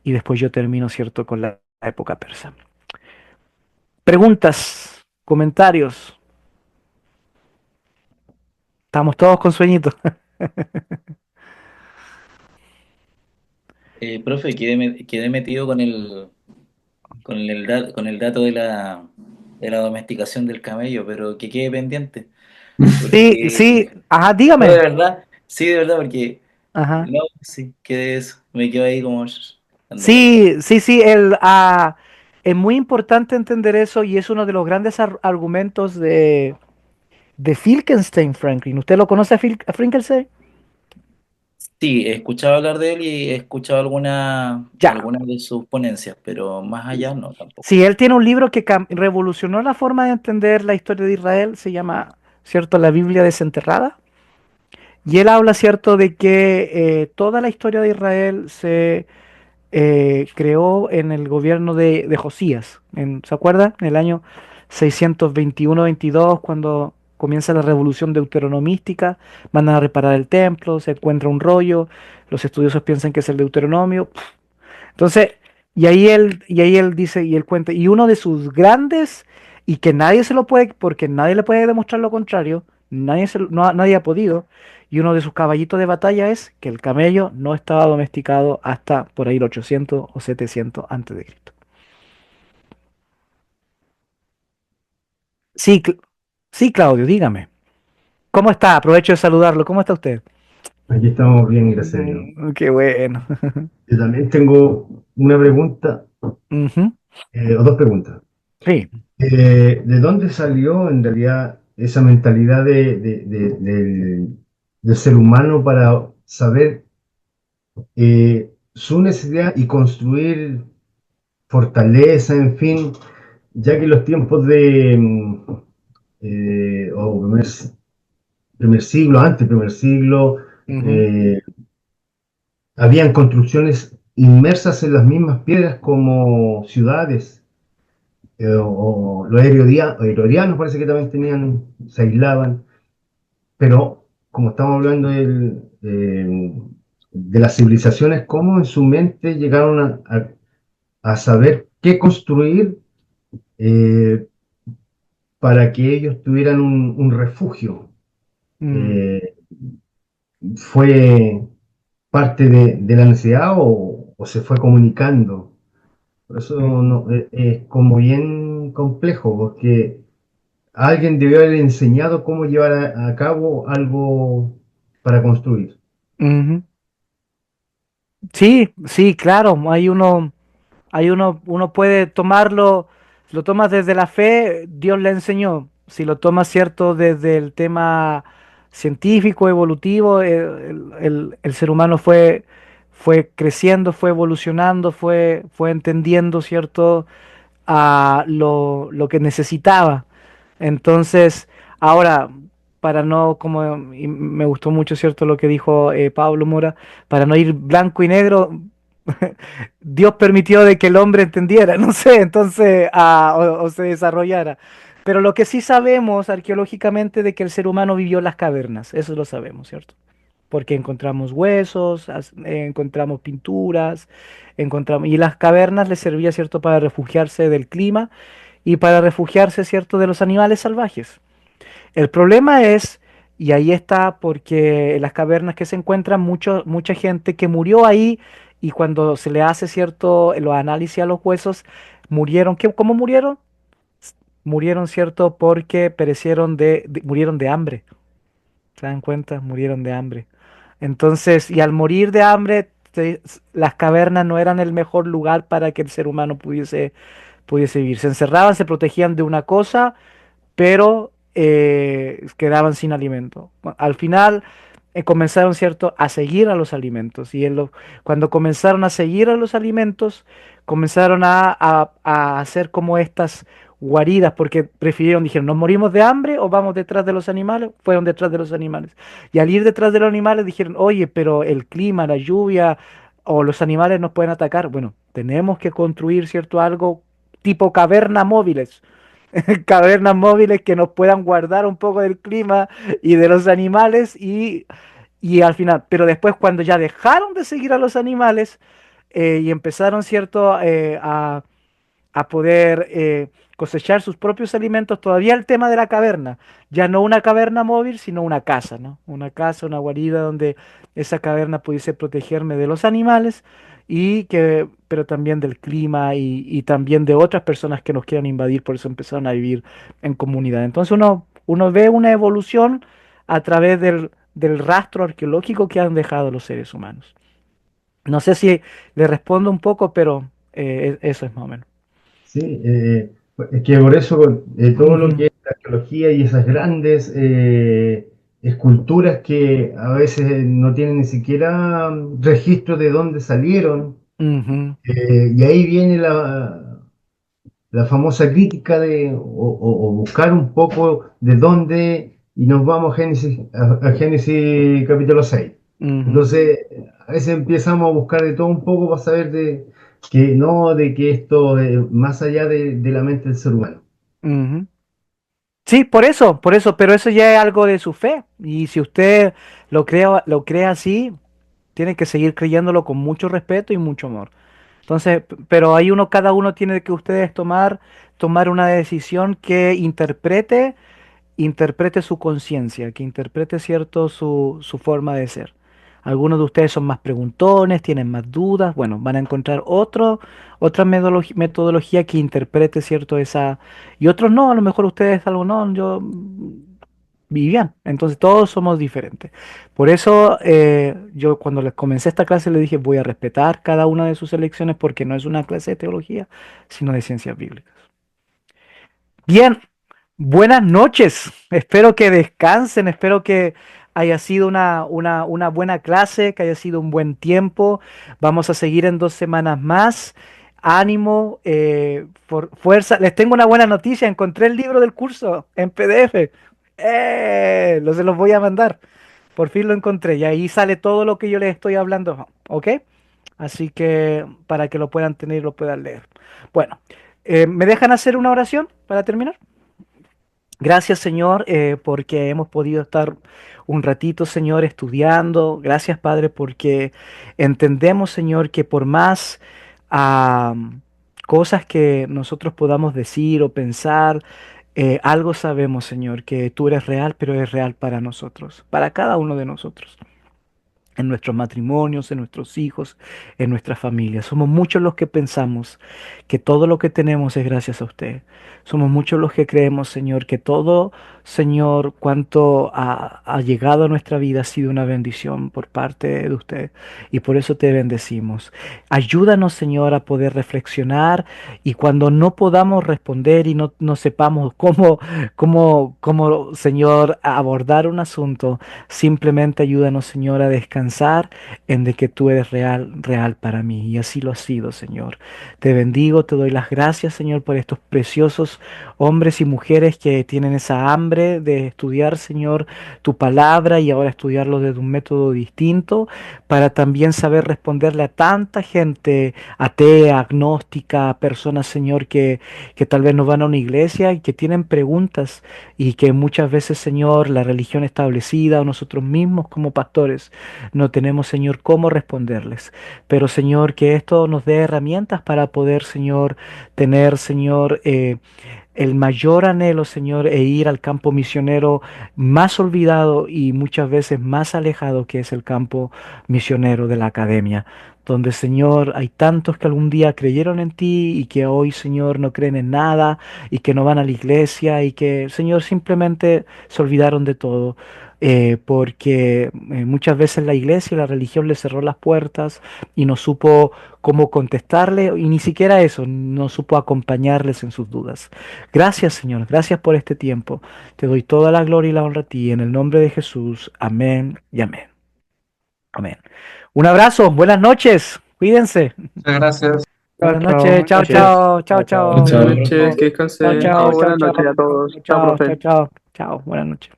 A: y después yo termino, ¿cierto?, con la época persa. Preguntas, comentarios. Estamos todos con sueñitos.
H: Profe, quedé metido con el dato de la domesticación del camello, pero que quede pendiente.
A: Sí, sí,
H: Porque,
A: ajá,
H: no, de
A: dígame.
H: verdad, sí, de verdad, porque,
A: Ajá.
H: no, sí, quedé eso, me quedo ahí como dando vueltas.
A: Sí, sí, sí, es muy importante entender eso y es uno de los grandes argumentos de Finkelstein, Franklin. ¿Usted lo conoce a Finkelstein?
H: Sí, he escuchado hablar de él y he escuchado
A: Ya.
H: algunas de sus ponencias, pero más allá no, tampoco.
A: Sí, él tiene un libro que revolucionó la forma de entender la historia de Israel, se llama, ¿cierto?, La Biblia desenterrada. Y él habla, ¿cierto?, de que toda la historia de Israel se creó en el gobierno de Josías. ¿Se acuerda? En el año 621-22, cuando comienza la revolución deuteronomística, mandan a reparar el templo, se encuentra un rollo, los estudiosos piensan que es el Deuteronomio. Entonces, y ahí él dice, y él cuenta, y uno de sus grandes, y que nadie se lo puede, porque nadie le puede demostrar lo contrario, nadie ha podido, y uno de sus caballitos de batalla es que el camello no estaba domesticado hasta por ahí el 800 o 700 antes de Cristo. Sí, sí, Claudio, dígame. ¿Cómo está? Aprovecho de saludarlo. ¿Cómo está usted?
J: Aquí estamos bien, gracias a Dios.
A: Qué bueno.
J: Yo también tengo una pregunta,
A: Ujú.
J: o dos preguntas.
A: Sí.
J: ¿De dónde salió en realidad esa mentalidad del ser humano para saber su necesidad y construir fortaleza, en fin, ya que los tiempos o primer siglo, antes primer siglo,
A: Ujú,
J: eh, habían construcciones inmersas en las mismas piedras como ciudades, o los herodianos parece que también tenían, se aislaban, pero como estamos hablando de las civilizaciones, cómo en su mente llegaron a saber qué construir eh, para que ellos tuvieran un refugio.
A: mm,
J: Eh, ¿Fue parte de la necesidad o se fue comunicando? Por eso
A: mm,
J: es como bien complejo, porque alguien debió haber enseñado cómo llevar a cabo algo para construir.
A: ujú. Sí, sí, claro. Uno puede tomarlo, si lo tomas desde la fe, Dios le enseñó. Si lo tomas, cierto, desde el tema científico, evolutivo, el ser humano fue creciendo, fue evolucionando, fue entendiendo, cierto, a lo que necesitaba. Entonces, ahora, para no, como y me gustó mucho, cierto, lo que dijo Pablo Mora, para no ir blanco y negro, Dios permitió de que el hombre entendiera, no sé, entonces, o se desarrollara. Pero lo que sí sabemos arqueológicamente de que el ser humano vivió en las cavernas, eso lo sabemos, ¿cierto? Porque encontramos huesos, encontramos pinturas, y las cavernas les servía, ¿cierto?, para refugiarse del clima y para refugiarse, ¿cierto?, de los animales salvajes. El problema es, y ahí está, porque en las cavernas que se encuentran mucha gente que murió ahí y cuando se le hace, ¿cierto?, los análisis a los huesos, murieron. ¿Cómo murieron? Murieron, ¿cierto?, porque murieron de hambre. ¿Se dan cuenta? Murieron de hambre. Entonces, y al morir de hambre, las cavernas no eran el mejor lugar para que el ser humano pudiese vivir. Se encerraban, se protegían de una cosa, pero quedaban sin alimento. Al final, comenzaron, ¿cierto?, a seguir a los alimentos. Cuando comenzaron a seguir a los alimentos, comenzaron a hacer como estas guaridas, porque dijeron, ¿nos morimos de hambre o vamos detrás de los animales? Fueron detrás de los animales. Y al ir detrás de los animales dijeron, oye, pero el clima, la lluvia o los animales nos pueden atacar. Bueno, tenemos que construir, ¿cierto?, algo tipo cavernas móviles. Cavernas móviles que nos puedan guardar un poco del clima y de los animales y al final, pero después cuando ya dejaron de seguir a los animales y empezaron, ¿cierto?, a poder cosechar sus propios alimentos, todavía el tema de la caverna, ya no una caverna móvil, sino una casa, ¿no? Una casa, una guarida donde esa caverna pudiese protegerme de los animales pero también del clima y también de otras personas que nos quieran invadir, por eso empezaron a vivir en comunidad. Entonces uno ve una evolución a través del rastro arqueológico que han dejado los seres humanos. No sé si le respondo un poco, pero eso es más o menos.
J: Sí, es que por eso todo lo
A: Ujú,
J: que es la arqueología y esas grandes esculturas que a veces no tienen ni siquiera registro de dónde salieron,
A: ujú,
J: y ahí viene la famosa crítica o buscar un poco de dónde, y nos vamos a a Génesis capítulo 6.
A: ujú,
J: Entonces, a veces empezamos a buscar de todo un poco para saber que no, de que esto es más allá de la mente del ser humano.
A: ujú. Sí, por eso, pero eso ya es algo de su fe. Y si usted lo cree así, tiene que seguir creyéndolo con mucho respeto y mucho amor. Entonces, pero hay cada uno tiene que ustedes tomar una decisión que interprete su conciencia, que interprete, cierto, su forma de ser. Algunos de ustedes son más preguntones, tienen más dudas, bueno, van a encontrar otra metodología que interprete, cierto, y otros no, a lo mejor ustedes algo no, yo vivían. Entonces todos somos diferentes. Por eso yo cuando les comencé esta clase les dije voy a respetar cada una de sus elecciones porque no es una clase de teología, sino de ciencias bíblicas. Bien, buenas noches. Espero que descansen, espero que haya sido una buena clase, que haya sido un buen tiempo. Vamos a seguir en 2 semanas más. Ánimo, fuerza. Les tengo una buena noticia. Encontré el libro del curso en PDF. Se los voy a mandar. Por fin lo encontré y ahí sale todo lo que yo les estoy hablando. ¿Ok? Así que para que lo puedan tener y lo puedan leer. Bueno, ¿me dejan hacer una oración para terminar? Gracias, Señor, porque hemos podido estar un ratito, Señor, estudiando. Gracias, Padre, porque entendemos, Señor, que por más ah, cosas que nosotros podamos decir o pensar, algo sabemos, Señor, que tú eres real, pero eres real para nosotros, para cada uno de nosotros en nuestros matrimonios, en nuestros hijos, en nuestras familias. Somos muchos los que pensamos que todo lo que tenemos es gracias a usted. Somos muchos los que creemos, Señor, que todo, Señor, cuanto ha llegado a nuestra vida ha sido una bendición por parte de usted. Y por eso te bendecimos. Ayúdanos, Señor, a poder reflexionar y cuando no podamos responder y no sepamos cómo, Señor, abordar un asunto, simplemente ayúdanos, Señor, a descansar en de que tú eres real, real para mí. Y así lo has sido, Señor. Te bendigo, te doy las gracias, Señor, por estos preciosos hombres y mujeres que tienen esa hambre de estudiar, Señor, tu palabra y ahora estudiarlo desde un método distinto para también saber responderle a tanta gente atea, agnóstica, personas, Señor, que tal vez no van a una iglesia y que tienen preguntas y que muchas veces, Señor, la religión establecida o nosotros mismos como pastores no tenemos, Señor, cómo responderles. Pero, Señor, que esto nos dé herramientas para poder, Señor, tener, Señor, el mayor anhelo, Señor, e ir al campo misionero más olvidado y muchas veces más alejado que es el campo misionero de la academia, donde, Señor, hay tantos que algún día creyeron en ti y que hoy, Señor, no creen en nada y que no van a la iglesia y que, Señor, simplemente se olvidaron de todo. porque muchas veces la iglesia y la religión le cerró las puertas y no supo cómo contestarle, y ni siquiera eso, no supo acompañarles en sus dudas. Gracias, Señor, gracias por este tiempo. Te doy toda la gloria y la honra a ti, en el nombre de Jesús. Amén y amén. Amén. Un abrazo, buenas noches, cuídense.
K: Muchas gracias.
A: Buenas noches, chao,
G: noches.
A: chao, chao, chao.
C: Chao.
K: Buenas noches, que
A: Chao,
K: descansen.
A: chao, chao,
L: Buenas
A: chao,
L: noches a todos. Chao,
A: chao,
L: profe.
A: chao, chao, chao, buenas noches.